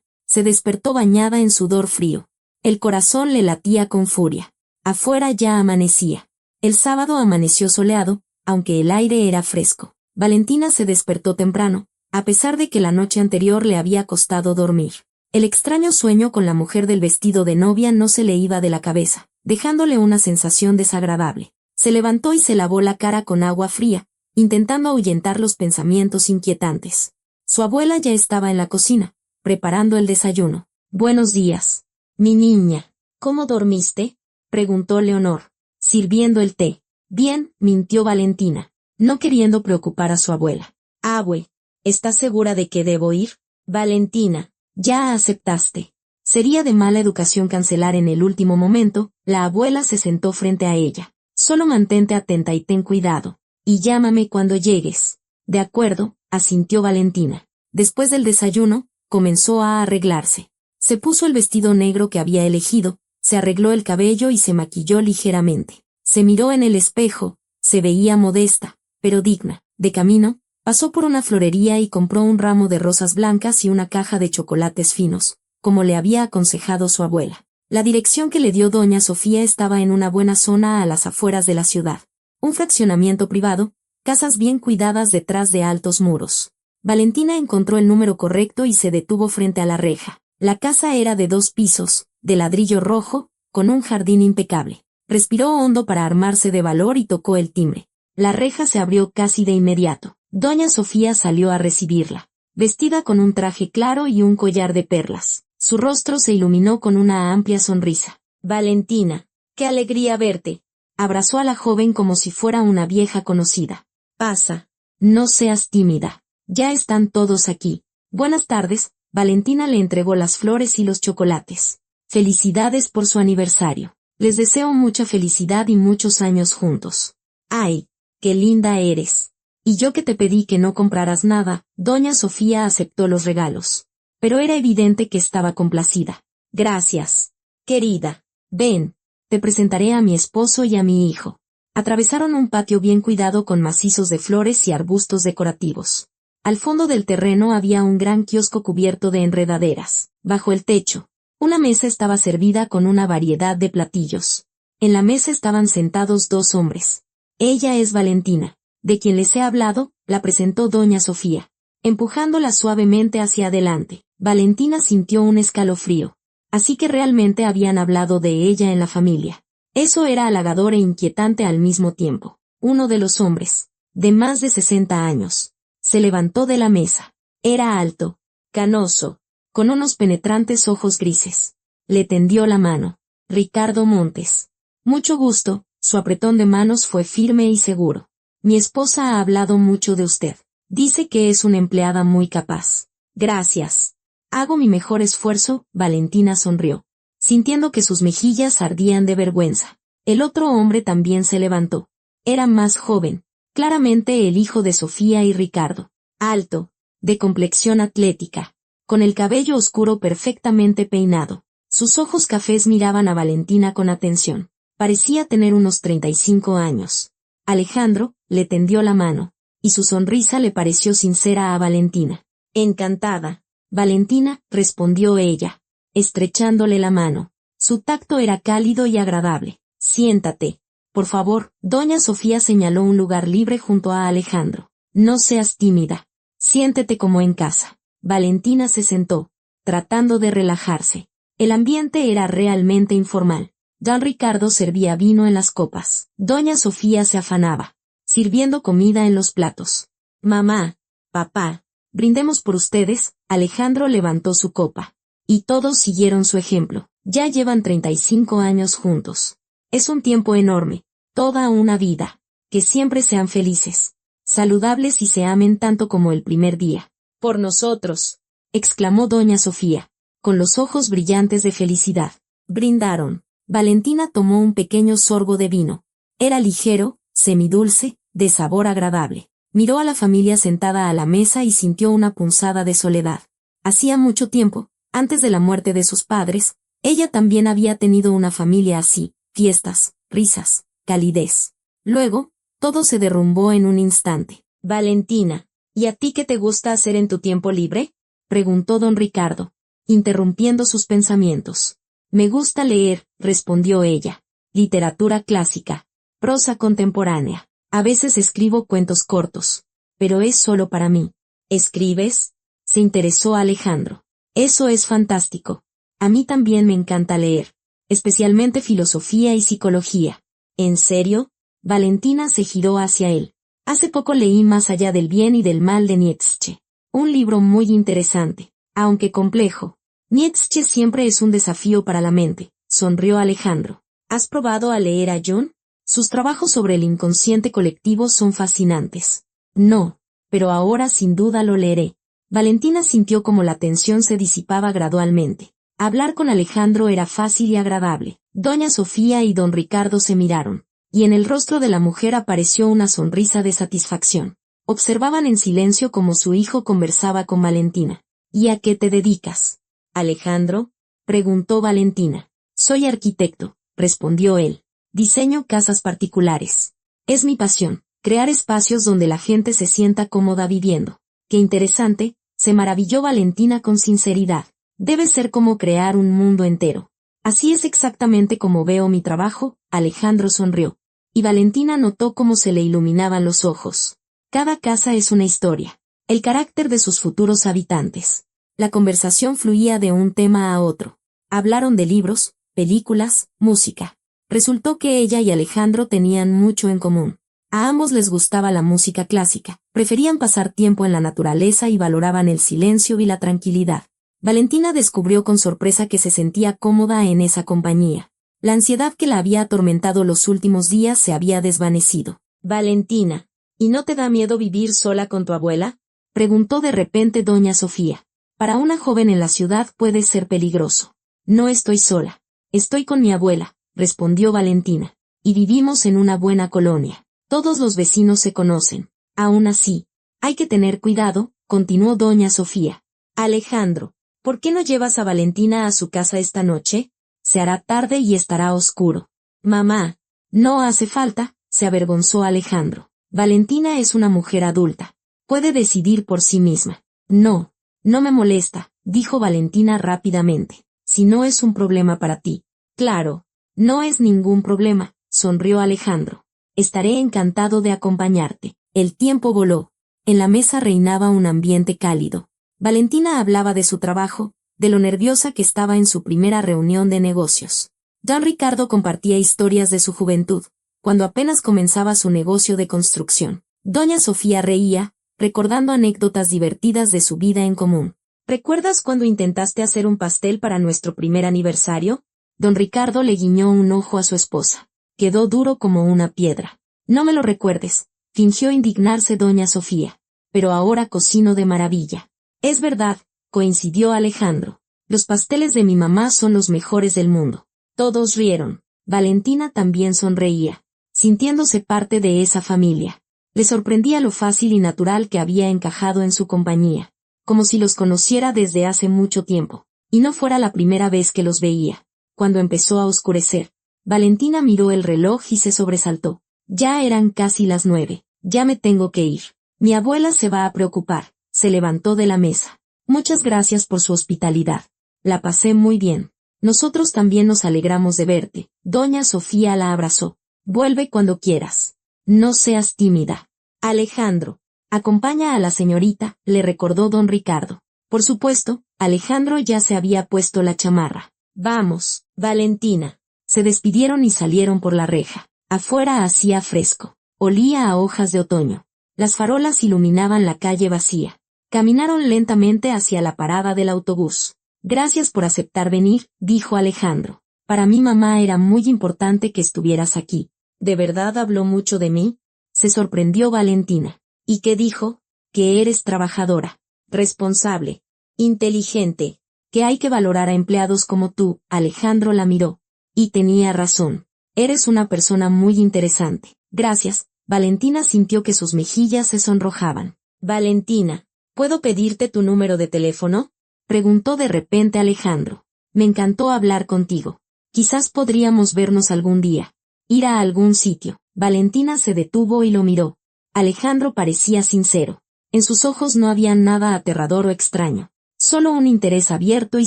Se despertó bañada en sudor frío. El corazón le latía con furia. Afuera ya amanecía. El sábado amaneció soleado, aunque el aire era fresco. Valentina se despertó temprano, a pesar de que la noche anterior le había costado dormir. El extraño sueño con la mujer del vestido de novia no se le iba de la cabeza, dejándole una sensación desagradable. Se levantó y se lavó la cara con agua fría, intentando ahuyentar los pensamientos inquietantes. Su abuela ya estaba en la cocina, preparando el desayuno. «Buenos días, mi niña. ¿Cómo dormiste?», preguntó Leonor, sirviendo el té. «Bien», mintió Valentina, no queriendo preocupar a su abuela. «Abue, ¿estás segura de que debo ir?». «Valentina, ya aceptaste». Sería de mala educación cancelar en el último momento. La abuela se sentó frente a ella. «Solo mantente atenta y ten cuidado. Y llámame cuando llegues». «De acuerdo», asintió Valentina. Después del desayuno, comenzó a arreglarse. Se puso el vestido negro que había elegido, se arregló el cabello y se maquilló ligeramente. Se miró en el espejo, se veía modesta, pero digna. De camino, pasó por una florería y compró un ramo de rosas blancas y una caja de chocolates finos, como le había aconsejado su abuela. La dirección que le dio doña Sofía estaba en una buena zona a las afueras de la ciudad. Un fraccionamiento privado, casas bien cuidadas detrás de altos muros. Valentina encontró el número correcto y se detuvo frente a la reja. La casa era de 2 pisos, de ladrillo rojo, con un jardín impecable. Respiró hondo para armarse de valor y tocó el timbre. La reja se abrió casi de inmediato. Doña Sofía salió a recibirla, vestida con un traje claro y un collar de perlas. Su rostro se iluminó con una amplia sonrisa. «Valentina, qué alegría verte». Abrazó a la joven como si fuera una vieja conocida. «Pasa, no seas tímida. Ya están todos aquí». «Buenas tardes». Valentina le entregó las flores y los chocolates. «Felicidades por su aniversario. Les deseo mucha felicidad y muchos años juntos». «Ay, qué linda eres. Y yo que te pedí que no compraras nada». Doña Sofía aceptó los regalos. Pero era evidente que estaba complacida. «Gracias, querida. Ven, te presentaré a mi esposo y a mi hijo». Atravesaron un patio bien cuidado con macizos de flores y arbustos decorativos. Al fondo del terreno había un gran kiosco cubierto de enredaderas. Bajo el techo, una mesa estaba servida con una variedad de platillos. En la mesa estaban sentados 2 hombres. «Ella es Valentina, de quien les he hablado», la presentó doña Sofía, empujándola suavemente hacia adelante. Valentina sintió un escalofrío. Así que realmente habían hablado de ella en la familia. Eso era halagador e inquietante al mismo tiempo. Uno de los hombres, de más de 60 años, se levantó de la mesa. Era alto, canoso, con unos penetrantes ojos grises. Le tendió la mano. «Ricardo Montes». «Mucho gusto». Su apretón de manos fue firme y seguro. «Mi esposa ha hablado mucho de usted. Dice que es una empleada muy capaz». «Gracias. Hago mi mejor esfuerzo». Valentina sonrió, sintiendo que sus mejillas ardían de vergüenza. El otro hombre también se levantó. Era más joven, claramente el hijo de Sofía y Ricardo. Alto, de complexión atlética, con el cabello oscuro perfectamente peinado. Sus ojos cafés miraban a Valentina con atención. Parecía tener unos 35 años. Alejandro le tendió la mano, y su sonrisa le pareció sincera a Valentina. «Encantada». «Valentina», respondió ella, estrechándole la mano. Su tacto era cálido y agradable. «Siéntate, por favor». Doña Sofía señaló un lugar libre junto a Alejandro. «No seas tímida. Siéntete como en casa». Valentina se sentó, tratando de relajarse. El ambiente era realmente informal. Don Ricardo servía vino en las copas. Doña Sofía se afanaba, sirviendo comida en los platos. «Mamá, papá, brindemos por ustedes». Alejandro levantó su copa. Y todos siguieron su ejemplo. Ya llevan 35 años juntos. Es un tiempo enorme, toda una vida. Que siempre sean felices, saludables y se amen tanto como el primer día. «Por nosotros», exclamó doña Sofía, con los ojos brillantes de felicidad. Brindaron. Valentina tomó un pequeño sorbo de vino. Era ligero, semidulce, de sabor agradable. Miró a la familia sentada a la mesa y sintió una punzada de soledad. Hacía mucho tiempo, antes de la muerte de sus padres, ella también había tenido una familia así, fiestas, risas, calidez. Luego, todo se derrumbó en un instante. «Valentina, ¿Y a ti qué te gusta hacer en tu tiempo libre? Preguntó don Ricardo, interrumpiendo sus pensamientos. Me gusta leer, respondió ella. Literatura clásica, prosa contemporánea. A veces escribo cuentos cortos, pero es solo para mí. ¿Escribes? Se interesó Alejandro. Eso es fantástico. A mí también me encanta leer, especialmente filosofía y psicología. ¿En serio? Valentina se giró hacia él. Hace poco leí Más allá del bien y del mal de Nietzsche. Un libro muy interesante, aunque complejo. Nietzsche siempre es un desafío para la mente, sonrió Alejandro. ¿Has probado a leer a Jung? Sus trabajos sobre el inconsciente colectivo son fascinantes. No, pero ahora sin duda lo leeré. Valentina sintió como la tensión se disipaba gradualmente. Hablar con Alejandro era fácil y agradable. Doña Sofía y don Ricardo se miraron, y en el rostro de la mujer apareció una sonrisa de satisfacción. Observaban en silencio como su hijo conversaba con Valentina. ¿Y a qué te dedicas? Alejandro, preguntó Valentina. Soy arquitecto, respondió él. Diseño casas particulares. Es mi pasión, crear espacios donde la gente se sienta cómoda viviendo. Qué interesante, se maravilló Valentina con sinceridad. Debe ser como crear un mundo entero. Así es exactamente como veo mi trabajo, Alejandro sonrió. Y Valentina notó cómo se le iluminaban los ojos. Cada casa es una historia. El carácter de sus futuros habitantes. La conversación fluía de un tema a otro. Hablaron de libros, películas, música. Resultó que ella y Alejandro tenían mucho en común. A ambos les gustaba la música clásica, preferían pasar tiempo en la naturaleza y valoraban el silencio y la tranquilidad. Valentina descubrió con sorpresa que se sentía cómoda en esa compañía. La ansiedad que la había atormentado los últimos días se había desvanecido. Valentina, ¿y no te da miedo vivir sola con tu abuela? Preguntó de repente doña Sofía. Para una joven en la ciudad puede ser peligroso. No estoy sola. Estoy con mi abuela, respondió Valentina. Y vivimos en una buena colonia. Todos los vecinos se conocen. Aún así, hay que tener cuidado, continuó doña Sofía. Alejandro, ¿por qué no llevas a Valentina a su casa esta noche? Se hará tarde y estará oscuro. Mamá, no hace falta, se avergonzó Alejandro. Valentina es una mujer adulta. Puede decidir por sí misma. No, no me molesta, dijo Valentina rápidamente. Si no es un problema para ti. Claro, no es ningún problema, sonrió Alejandro. Estaré encantado de acompañarte. El tiempo voló. En la mesa reinaba un ambiente cálido. Valentina hablaba de su trabajo, de lo nerviosa que estaba en su primera reunión de negocios. Don Ricardo compartía historias de su juventud, cuando apenas comenzaba su negocio de construcción. Doña Sofía reía, recordando anécdotas divertidas de su vida en común. ¿Recuerdas cuando intentaste hacer un pastel para nuestro primer aniversario? Don Ricardo le guiñó un ojo a su esposa. Quedó duro como una piedra. No me lo recuerdes, fingió indignarse doña Sofía. Pero ahora cocino de maravilla. Es verdad, coincidió Alejandro. Los pasteles de mi mamá son los mejores del mundo. Todos rieron. Valentina también sonreía, sintiéndose parte de esa familia. Le sorprendía lo fácil y natural que había encajado en su compañía, como si los conociera desde hace mucho tiempo, y no fuera la primera vez que los veía. Cuando empezó a oscurecer, Valentina miró el reloj y se sobresaltó. Ya eran casi las 9. Ya me tengo que ir. Mi abuela se va a preocupar. Se levantó de la mesa. Muchas gracias por su hospitalidad. La pasé muy bien. Nosotros también nos alegramos de verte. Doña Sofía la abrazó. Vuelve cuando quieras. No seas tímida. Alejandro, acompaña a la señorita, le recordó don Ricardo. Por supuesto, Alejandro ya se había puesto la chamarra. Vamos, Valentina. Se despidieron y salieron por la reja. Afuera hacía fresco. Olía a hojas de otoño. Las farolas iluminaban la calle vacía. Caminaron lentamente hacia la parada del autobús. Gracias por aceptar venir, dijo Alejandro. Para mi mamá era muy importante que estuvieras aquí. ¿De verdad habló mucho de mí? Se sorprendió Valentina. ¿Y qué dijo? Que eres trabajadora, responsable, inteligente, que hay que valorar a empleados como tú. Alejandro la miró. Y tenía razón. Eres una persona muy interesante. Gracias. Valentina sintió que sus mejillas se sonrojaban. Valentina, ¿puedo pedirte tu número de teléfono? Preguntó de repente Alejandro. Me encantó hablar contigo. Quizás podríamos vernos algún día. Ir a algún sitio. Valentina se detuvo y lo miró. Alejandro parecía sincero. En sus ojos no había nada aterrador o extraño, solo un interés abierto y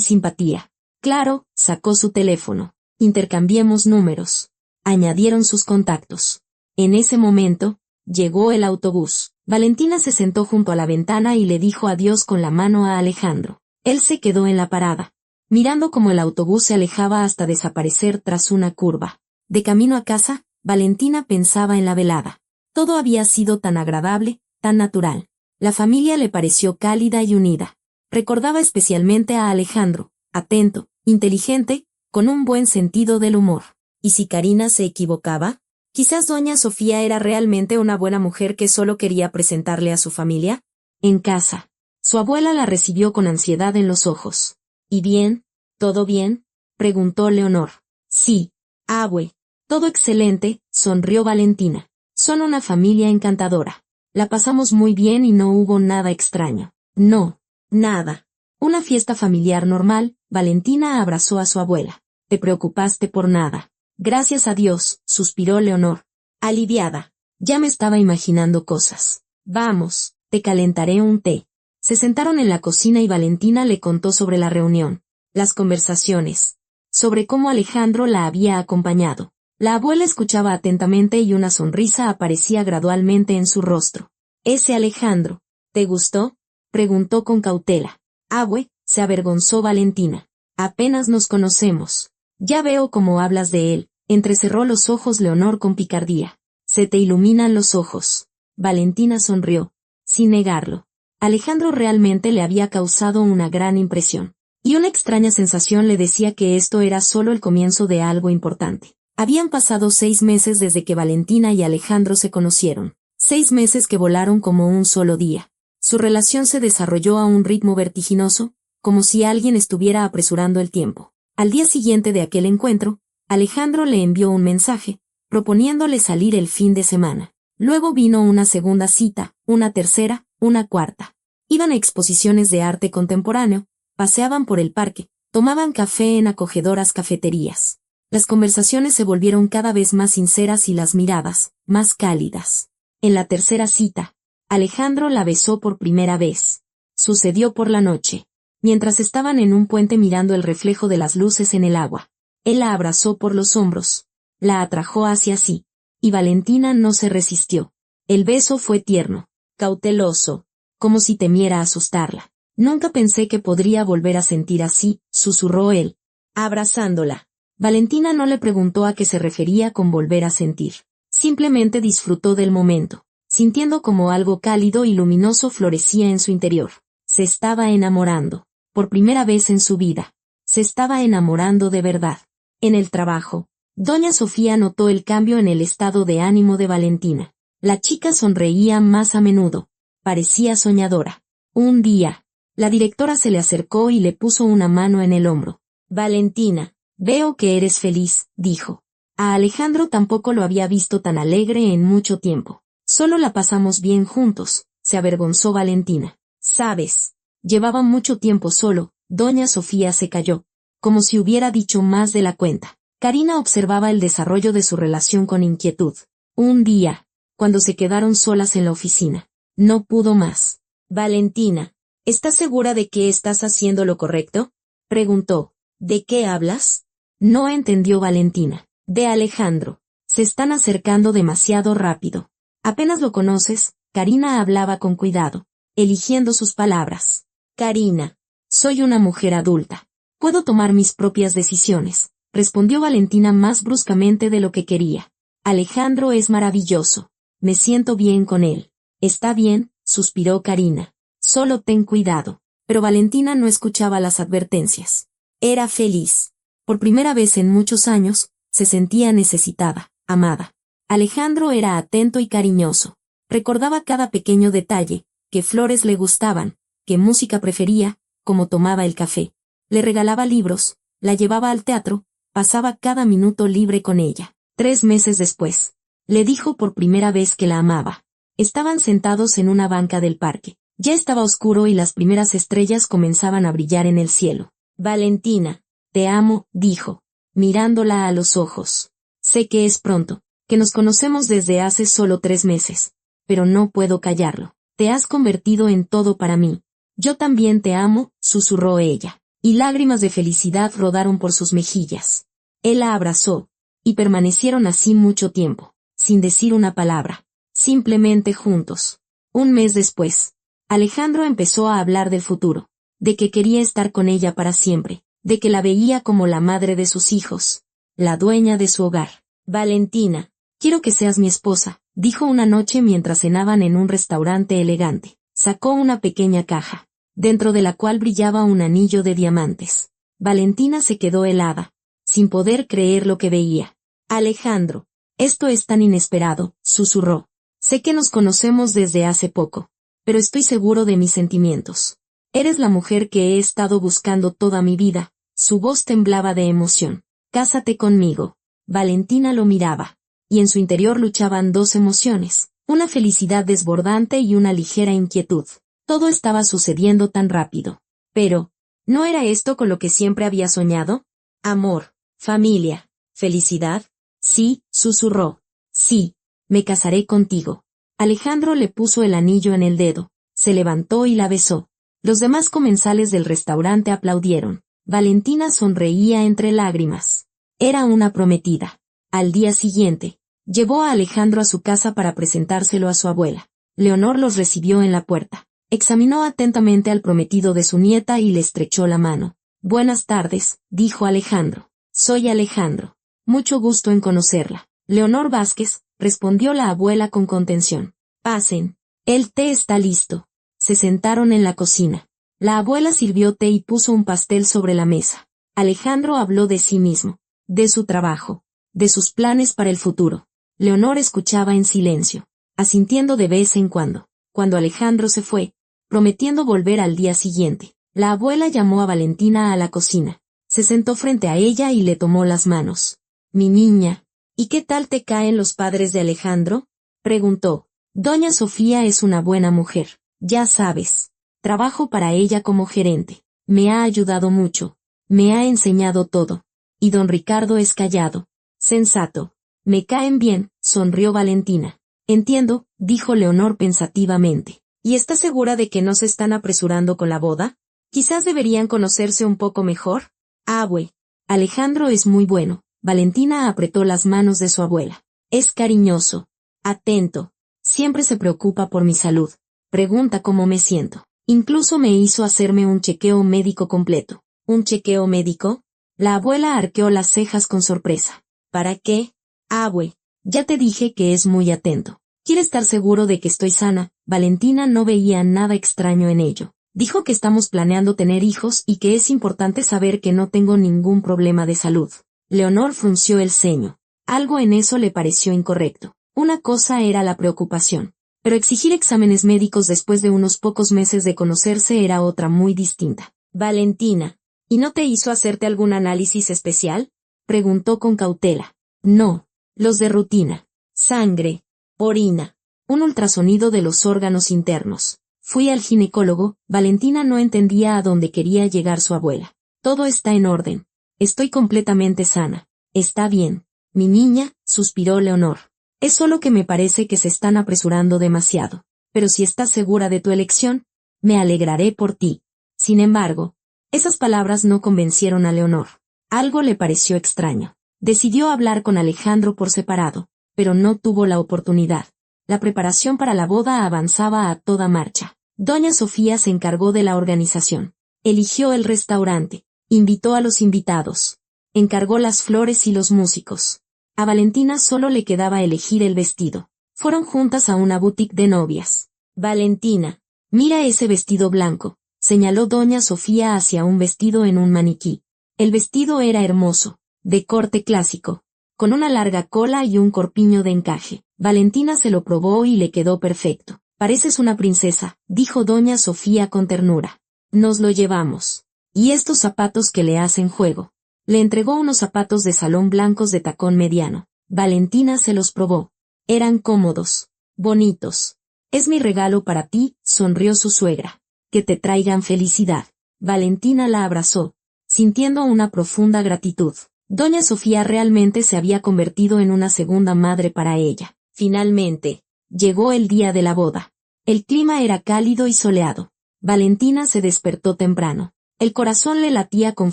simpatía. Claro, sacó su teléfono. Intercambiemos números. Añadieron sus contactos. En ese momento, llegó el autobús. Valentina se sentó junto a la ventana y le dijo adiós con la mano a Alejandro. Él se quedó en la parada, mirando cómo el autobús se alejaba hasta desaparecer tras una curva. De camino a casa, Valentina pensaba en la velada. Todo había sido tan agradable, tan natural. La familia le pareció cálida y unida. Recordaba especialmente a Alejandro, atento, inteligente, con un buen sentido del humor. ¿Y si Karina se equivocaba? Quizás doña Sofía era realmente una buena mujer que solo quería presentarle a su familia. En casa, su abuela la recibió con ansiedad en los ojos. ¿Y bien? ¿Todo bien?, preguntó Leonor. Sí, abue. Todo excelente, sonrió Valentina. Son una familia encantadora. La pasamos muy bien y no hubo nada extraño. No, nada. Una fiesta familiar normal. Valentina abrazó a su abuela. ¿Te preocupaste por nada? Gracias a Dios, suspiró Leonor. Aliviada. Ya me estaba imaginando cosas. Vamos, te calentaré un té. Se sentaron en la cocina y Valentina le contó sobre la reunión, las conversaciones, sobre cómo Alejandro la había acompañado. La abuela escuchaba atentamente y una sonrisa aparecía gradualmente en su rostro. «¿Ese Alejandro, te gustó?», preguntó con cautela. «Abue», se avergonzó Valentina. «Apenas nos conocemos. Ya veo cómo hablas de él», entrecerró los ojos Leonor con picardía. «Se te iluminan los ojos». Valentina sonrió, sin negarlo. Alejandro realmente le había causado una gran impresión. Y una extraña sensación le decía que esto era solo el comienzo de algo importante. Habían pasado 6 meses desde que Valentina y Alejandro se conocieron. 6 meses que volaron como un solo día. Su relación se desarrolló a un ritmo vertiginoso, como si alguien estuviera apresurando el tiempo. Al día siguiente de aquel encuentro, Alejandro le envió un mensaje, proponiéndole salir el fin de semana. Luego vino una segunda cita, una tercera, una cuarta. Iban a exposiciones de arte contemporáneo, paseaban por el parque, tomaban café en acogedoras cafeterías. Las conversaciones se volvieron cada vez más sinceras y las miradas, más cálidas. En la tercera cita, Alejandro la besó por primera vez. Sucedió por la noche, mientras estaban en un puente mirando el reflejo de las luces en el agua. Él la abrazó por los hombros, la atrajo hacia sí, y Valentina no se resistió. El beso fue tierno, cauteloso, como si temiera asustarla. «Nunca pensé que podría volver a sentir así», susurró él, abrazándola. Valentina no le preguntó a qué se refería con volver a sentir. Simplemente disfrutó del momento, sintiendo como algo cálido y luminoso florecía en su interior. Se estaba enamorando, por primera vez en su vida. Se estaba enamorando de verdad. En el trabajo, doña Sofía notó el cambio en el estado de ánimo de Valentina. La chica sonreía más a menudo. Parecía soñadora. Un día, la directora se le acercó y le puso una mano en el hombro. «Valentina, veo que eres feliz», dijo. A Alejandro tampoco lo había visto tan alegre en mucho tiempo. «Solo la pasamos bien juntos», se avergonzó Valentina. «Sabes, llevaba mucho tiempo solo». Doña Sofía se calló, como si hubiera dicho más de la cuenta. Karina observaba el desarrollo de su relación con inquietud. Un día, cuando se quedaron solas en la oficina, no pudo más. «Valentina, ¿estás segura de que estás haciendo lo correcto?», preguntó. «¿De qué hablas?». No entendió Valentina. «De Alejandro. Se están acercando demasiado rápido. Apenas lo conoces». Karina hablaba con cuidado, eligiendo sus palabras. «Karina, soy una mujer adulta. Puedo tomar mis propias decisiones», respondió Valentina más bruscamente de lo que quería. «Alejandro es maravilloso. Me siento bien con él». «Está bien», suspiró Karina. «Solo ten cuidado». Pero Valentina no escuchaba las advertencias. Era feliz. Por primera vez en muchos años, se sentía necesitada, amada. Alejandro era atento y cariñoso. Recordaba cada pequeño detalle, qué flores le gustaban, qué música prefería, cómo tomaba el café. Le regalaba libros, la llevaba al teatro, pasaba cada minuto libre con ella. 3 meses después, le dijo por primera vez que la amaba. Estaban sentados en una banca del parque. Ya estaba oscuro y las primeras estrellas comenzaban a brillar en el cielo. «Valentina, te amo», dijo, mirándola a los ojos. «Sé que es pronto, que nos conocemos desde hace solo 3 meses, pero no puedo callarlo. Te has convertido en todo para mí. Yo también te amo, susurró ella, y lágrimas de felicidad rodaron por sus mejillas. Él la abrazó, y permanecieron así mucho tiempo, sin decir una palabra, simplemente juntos. Un mes después, Alejandro empezó a hablar del futuro, de que quería estar con ella para siempre, de que la veía como la madre de sus hijos, la dueña de su hogar. Valentina, quiero que seas mi esposa, dijo una noche mientras cenaban en un restaurante elegante. Sacó una pequeña caja, dentro de la cual brillaba un anillo de diamantes. Valentina se quedó helada, sin poder creer lo que veía. Alejandro, esto es tan inesperado, susurró. Sé que nos conocemos desde hace poco, pero estoy seguro de mis sentimientos. Eres la mujer que he estado buscando toda mi vida. Su voz temblaba de emoción. Cásate conmigo. Valentina lo miraba, y en su interior luchaban dos emociones, una felicidad desbordante y una ligera inquietud. Todo estaba sucediendo tan rápido. Pero, ¿no era esto con lo que siempre había soñado? Amor, familia, felicidad. Sí, susurró. Sí, me casaré contigo. Alejandro le puso el anillo en el dedo, se levantó y la besó. Los demás comensales del restaurante aplaudieron. Valentina sonreía entre lágrimas. Era una prometida. Al día siguiente, llevó a Alejandro a su casa para presentárselo a su abuela. Leonor los recibió en la puerta. Examinó atentamente al prometido de su nieta y le estrechó la mano. Buenas tardes, dijo Alejandro. Soy Alejandro. Mucho gusto en conocerla. Leonor Vázquez, respondió la abuela con contención. Pasen. El té está listo. Se sentaron en la cocina. La abuela sirvió té y puso un pastel sobre la mesa. Alejandro habló de sí mismo, de su trabajo, de sus planes para el futuro. Leonor escuchaba en silencio, asintiendo de vez en cuando. Cuando Alejandro se fue, prometiendo volver al día siguiente, la abuela llamó a Valentina a la cocina. Se sentó frente a ella y le tomó las manos. Mi niña, ¿y qué tal te caen los padres de Alejandro? Preguntó. Doña Sofía es una buena mujer, ya sabes. Trabajo para ella como gerente. Me ha ayudado mucho. Me ha enseñado todo. Y don Ricardo es callado. Sensato. Me caen bien, sonrió Valentina. Entiendo, dijo Leonor pensativamente. ¿Y estás segura de que no se están apresurando con la boda? Quizás deberían conocerse un poco mejor. Abue. Alejandro es muy bueno. Valentina apretó las manos de su abuela. Es cariñoso. Atento. Siempre se preocupa por mi salud. Pregunta cómo me siento. Incluso me hizo hacerme un chequeo médico completo. ¿Un chequeo médico? La abuela arqueó las cejas con sorpresa. ¿Para qué? Abue. Ya te dije que es muy atento. Quiere estar seguro de que estoy sana. Valentina no veía nada extraño en ello. Dijo que estamos planeando tener hijos y que es importante saber que no tengo ningún problema de salud. Leonor frunció el ceño. Algo en eso le pareció incorrecto. Una cosa era la preocupación, pero exigir exámenes médicos después de unos pocos meses de conocerse era otra muy distinta. Valentina, ¿y no te hizo hacerte algún análisis especial? Preguntó con cautela. No, los de rutina. Sangre, orina, un ultrasonido de los órganos internos. Fui al ginecólogo. Valentina no entendía a dónde quería llegar su abuela. Todo está en orden. Estoy completamente sana. Está bien. Mi niña, suspiró Leonor. Es solo que me parece que se están apresurando demasiado. Pero si estás segura de tu elección, me alegraré por ti. Sin embargo, esas palabras no convencieron a Leonor. Algo le pareció extraño. Decidió hablar con Alejandro por separado, pero no tuvo la oportunidad. La preparación para la boda avanzaba a toda marcha. Doña Sofía se encargó de la organización. Eligió el restaurante. Invitó a los invitados. Encargó las flores y los músicos. A Valentina solo le quedaba elegir el vestido. Fueron juntas a una boutique de novias. Valentina, mira ese vestido blanco, señaló doña Sofía hacia un vestido en un maniquí. El vestido era hermoso, de corte clásico, con una larga cola y un corpiño de encaje. Valentina se lo probó y le quedó perfecto. Pareces una princesa, dijo doña Sofía con ternura. Nos lo llevamos. ¿Y estos zapatos que le hacen juego? Le entregó unos zapatos de salón blancos de tacón mediano. Valentina se los probó. Eran cómodos, bonitos. Es mi regalo para ti, sonrió su suegra. Que te traigan felicidad. Valentina la abrazó, sintiendo una profunda gratitud. Doña Sofía realmente se había convertido en una segunda madre para ella. Finalmente, llegó el día de la boda. El clima era cálido y soleado. Valentina se despertó temprano. El corazón le latía con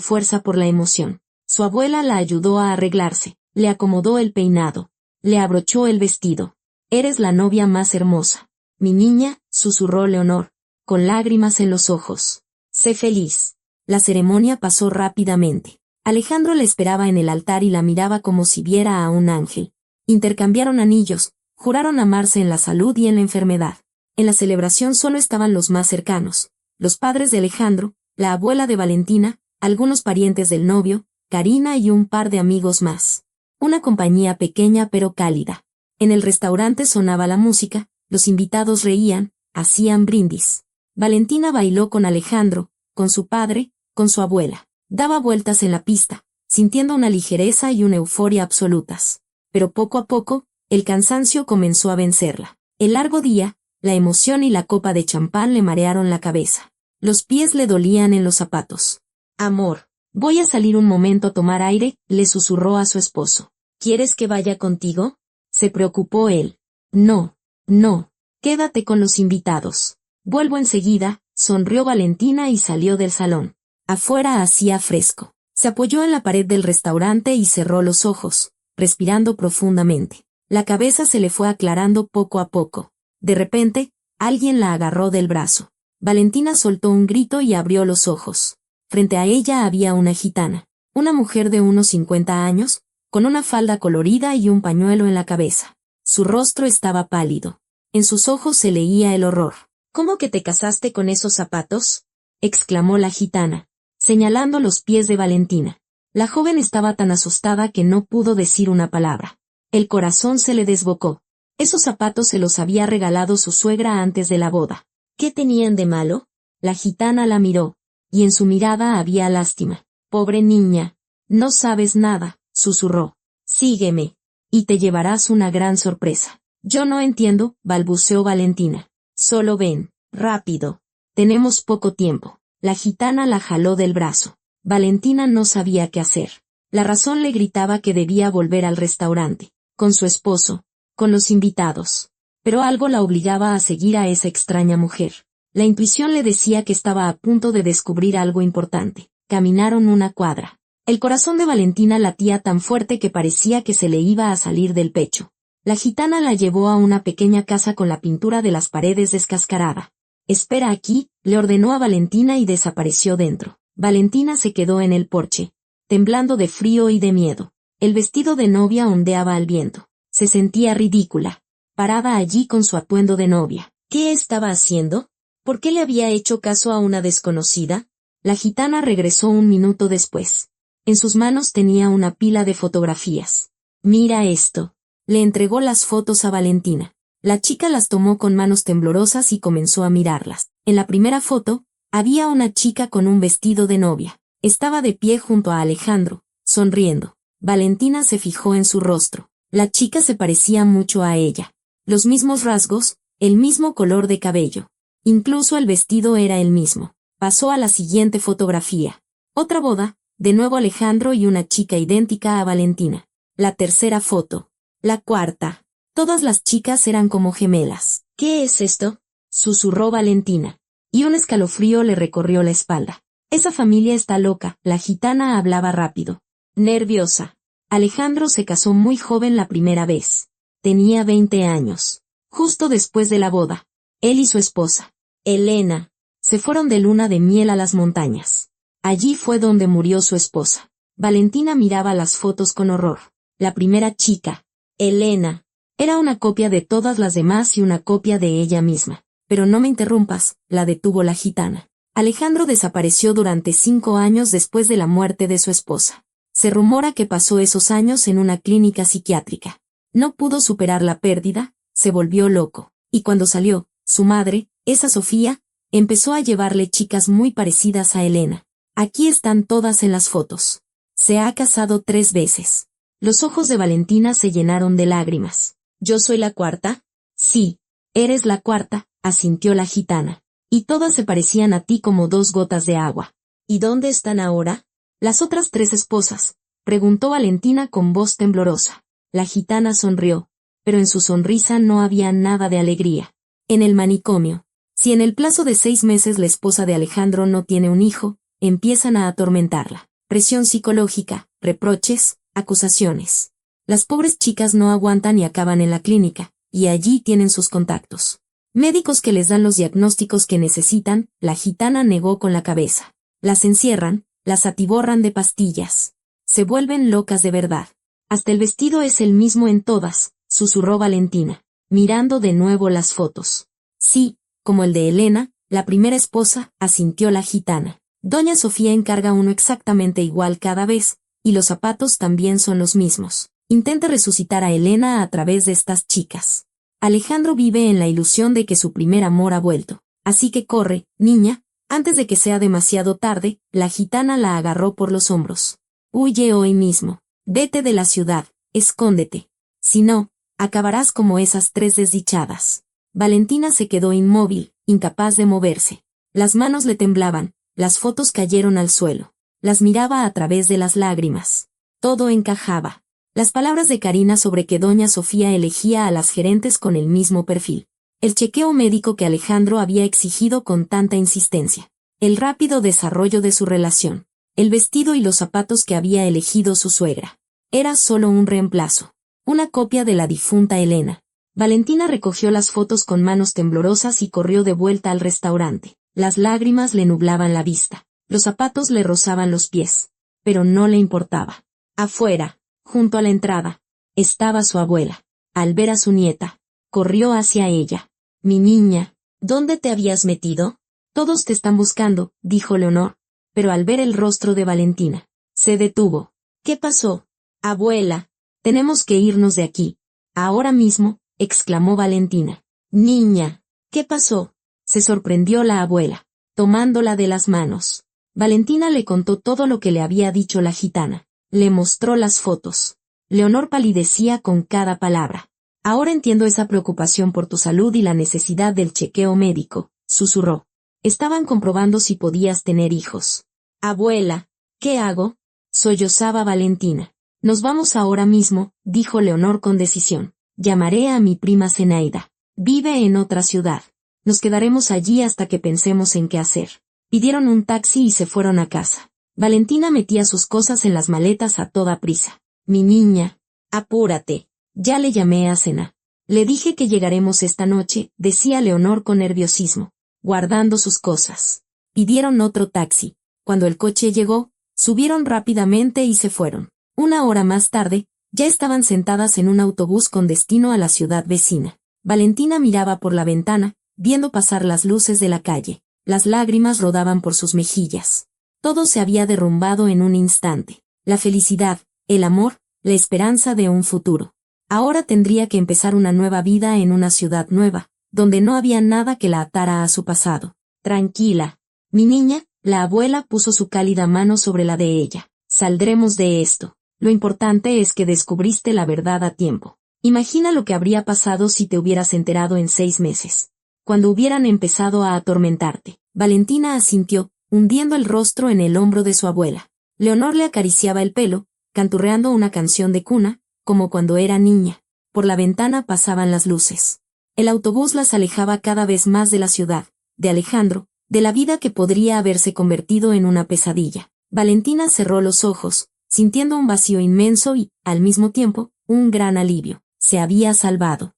fuerza por la emoción. Su abuela la ayudó a arreglarse, le acomodó el peinado, le abrochó el vestido. «Eres la novia más hermosa. Mi niña», susurró Leonor, con lágrimas en los ojos. «Sé feliz». La ceremonia pasó rápidamente. Alejandro le esperaba en el altar y la miraba como si viera a un ángel. Intercambiaron anillos, juraron amarse en la salud y en la enfermedad. En la celebración solo estaban los más cercanos, los padres de Alejandro, la abuela de Valentina, algunos parientes del novio, Karina y un par de amigos más. Una compañía pequeña pero cálida. En el restaurante sonaba la música, los invitados reían, hacían brindis. Valentina bailó con Alejandro, con su padre, con su abuela. Daba vueltas en la pista, sintiendo una ligereza y una euforia absolutas. Pero poco a poco, el cansancio comenzó a vencerla. El largo día, la emoción y la copa de champán le marearon la cabeza. Los pies le dolían en los zapatos. «Amor, voy a salir un momento a tomar aire», le susurró a su esposo. «¿Quieres que vaya contigo?», se preocupó él. «No, no, quédate con los invitados. Vuelvo enseguida», sonrió Valentina y salió del salón. Afuera hacía fresco. Se apoyó en la pared del restaurante y cerró los ojos, respirando profundamente. La cabeza se le fue aclarando poco a poco. De repente, alguien la agarró del brazo. Valentina soltó un grito y abrió los ojos. Frente a ella había una gitana, una mujer de unos 50 años, con una falda colorida y un pañuelo en la cabeza. Su rostro estaba pálido. En sus ojos se leía el horror. «¿Cómo que te casaste con esos zapatos?», exclamó la gitana, señalando los pies de Valentina. La joven estaba tan asustada que no pudo decir una palabra. El corazón se le desbocó. Esos zapatos se los había regalado su suegra antes de la boda. ¿Qué tenían de malo? La gitana la miró, y en su mirada había lástima. «Pobre niña, no sabes nada», susurró. «Sígueme, y te llevarás una gran sorpresa». «Yo no entiendo», balbuceó Valentina. «Solo ven, rápido. Tenemos poco tiempo». La gitana la jaló del brazo. Valentina no sabía qué hacer. La razón le gritaba que debía volver al restaurante, con su esposo, con los invitados. Pero algo la obligaba a seguir a esa extraña mujer. La intuición le decía que estaba a punto de descubrir algo importante. Caminaron una cuadra. El corazón de Valentina latía tan fuerte que parecía que se le iba a salir del pecho. La gitana la llevó a una pequeña casa con la pintura de las paredes descascarada. «Espera aquí», le ordenó a Valentina y desapareció dentro. Valentina se quedó en el porche, temblando de frío y de miedo. El vestido de novia ondeaba al viento. Se sentía ridícula, parada allí con su atuendo de novia. ¿Qué estaba haciendo? ¿Por qué le había hecho caso a una desconocida? La gitana regresó un minuto después. En sus manos tenía una pila de fotografías. «Mira esto». Le entregó las fotos a Valentina. La chica las tomó con manos temblorosas y comenzó a mirarlas. En la primera foto, había una chica con un vestido de novia. Estaba de pie junto a Alejandro, sonriendo. Valentina se fijó en su rostro. La chica se parecía mucho a ella. Los mismos rasgos, el mismo color de cabello. Incluso el vestido era el mismo. Pasó a la siguiente fotografía. Otra boda, de nuevo Alejandro y una chica idéntica a Valentina. La tercera foto. La cuarta. Todas las chicas eran como gemelas. «¿Qué es esto?», susurró Valentina. Y un escalofrío le recorrió la espalda. «Esa familia está loca», la gitana hablaba rápido. Nerviosa. Alejandro se casó muy joven la primera vez. Tenía 20 años. Justo después de la boda. Él y su esposa, Elena, se fueron de luna de miel a las montañas. Allí fue donde murió su esposa. Valentina miraba las fotos con horror. La primera chica, Elena, era una copia de todas las demás y una copia de ella misma. «Pero no me interrumpas», la detuvo la gitana. Alejandro desapareció durante 5 años después de la muerte de su esposa. Se rumora que pasó esos años en una clínica psiquiátrica. No pudo superar la pérdida, se volvió loco. Y cuando salió, su madre, esa Sofía, empezó a llevarle chicas muy parecidas a Elena. Aquí están todas en las fotos. Se ha casado 3 veces. Los ojos de Valentina se llenaron de lágrimas. «¿Yo soy la cuarta?» «Sí, eres la cuarta», asintió la gitana. «Y todas se parecían a ti como 2 gotas de agua». «¿Y dónde están ahora?» «Las otras 3 esposas», preguntó Valentina con voz temblorosa. La gitana sonrió, pero en su sonrisa no había nada de alegría. En el manicomio. Si en el plazo de 6 meses la esposa de Alejandro no tiene un hijo, empiezan a atormentarla. Presión psicológica, reproches, acusaciones. Las pobres chicas no aguantan y acaban en la clínica, y allí tienen sus contactos. Médicos que les dan los diagnósticos que necesitan, la gitana negó con la cabeza. Las encierran, las atiborran de pastillas. Se vuelven locas de verdad. Hasta el vestido es el mismo en todas, susurró Valentina, mirando de nuevo las fotos. Sí, como el de Elena, la primera esposa, asintió la gitana. Doña Sofía encarga uno exactamente igual cada vez, y los zapatos también son los mismos. Intenta resucitar a Elena a través de estas chicas. Alejandro vive en la ilusión de que su primer amor ha vuelto. Así que corre, niña, antes de que sea demasiado tarde. La gitana la agarró por los hombros. Huye hoy mismo. Vete de la ciudad, escóndete. Si no, acabarás como esas 3 desdichadas. Valentina se quedó inmóvil, incapaz de moverse. Las manos le temblaban, las fotos cayeron al suelo. Las miraba a través de las lágrimas. Todo encajaba. Las palabras de Karina sobre que doña Sofía elegía a las gerentes con el mismo perfil. El chequeo médico que Alejandro había exigido con tanta insistencia. El rápido desarrollo de su relación. El vestido y los zapatos que había elegido su suegra. Era solo un reemplazo. Una copia de la difunta Elena. Valentina recogió las fotos con manos temblorosas y corrió de vuelta al restaurante. Las lágrimas le nublaban la vista. Los zapatos le rozaban los pies. Pero no le importaba. Afuera, junto a la entrada, estaba su abuela. Al ver a su nieta, corrió hacia ella. Mi niña, ¿dónde te habías metido? Todos te están buscando, dijo Leonor, pero al ver el rostro de Valentina, se detuvo. ¿Qué pasó? Abuela, tenemos que irnos de aquí. Ahora mismo, exclamó Valentina. Niña, ¿qué pasó? Se sorprendió la abuela, tomándola de las manos. Valentina le contó todo lo que le había dicho la gitana. Le mostró las fotos. Leonor palidecía con cada palabra. Ahora entiendo esa preocupación por tu salud y la necesidad del chequeo médico, susurró. Estaban comprobando si podías tener hijos. Abuela, ¿qué hago? Sollozaba Valentina. Nos vamos ahora mismo, dijo Leonor con decisión. Llamaré a mi prima Zenaida. Vive en otra ciudad. Nos quedaremos allí hasta que pensemos en qué hacer. Pidieron un taxi y se fueron a casa. Valentina metía sus cosas en las maletas a toda prisa. Mi niña, apúrate. Ya le llamé a Zena. Le dije que llegaremos esta noche, decía Leonor con nerviosismo, guardando sus cosas. Pidieron otro taxi. Cuando el coche llegó, subieron rápidamente y se fueron. 1 hora más tarde, ya estaban sentadas en un autobús con destino a la ciudad vecina. Valentina miraba por la ventana, viendo pasar las luces de la calle. Las lágrimas rodaban por sus mejillas. Todo se había derrumbado en un instante. La felicidad, el amor, la esperanza de un futuro. Ahora tendría que empezar una nueva vida en una ciudad nueva, donde no había nada que la atara a su pasado. Tranquila, mi niña, la abuela puso su cálida mano sobre la de ella. Saldremos de esto. Lo importante es que descubriste la verdad a tiempo. Imagina lo que habría pasado si te hubieras enterado en 6 meses. Cuando hubieran empezado a atormentarte. Valentina asintió, hundiendo el rostro en el hombro de su abuela. Leonor le acariciaba el pelo, canturreando una canción de cuna, como cuando era niña. Por la ventana pasaban las luces. El autobús las alejaba cada vez más de la ciudad, de Alejandro, de la vida que podría haberse convertido en una pesadilla. Valentina cerró los ojos, sintiendo un vacío inmenso y, al mismo tiempo, un gran alivio. Se había salvado.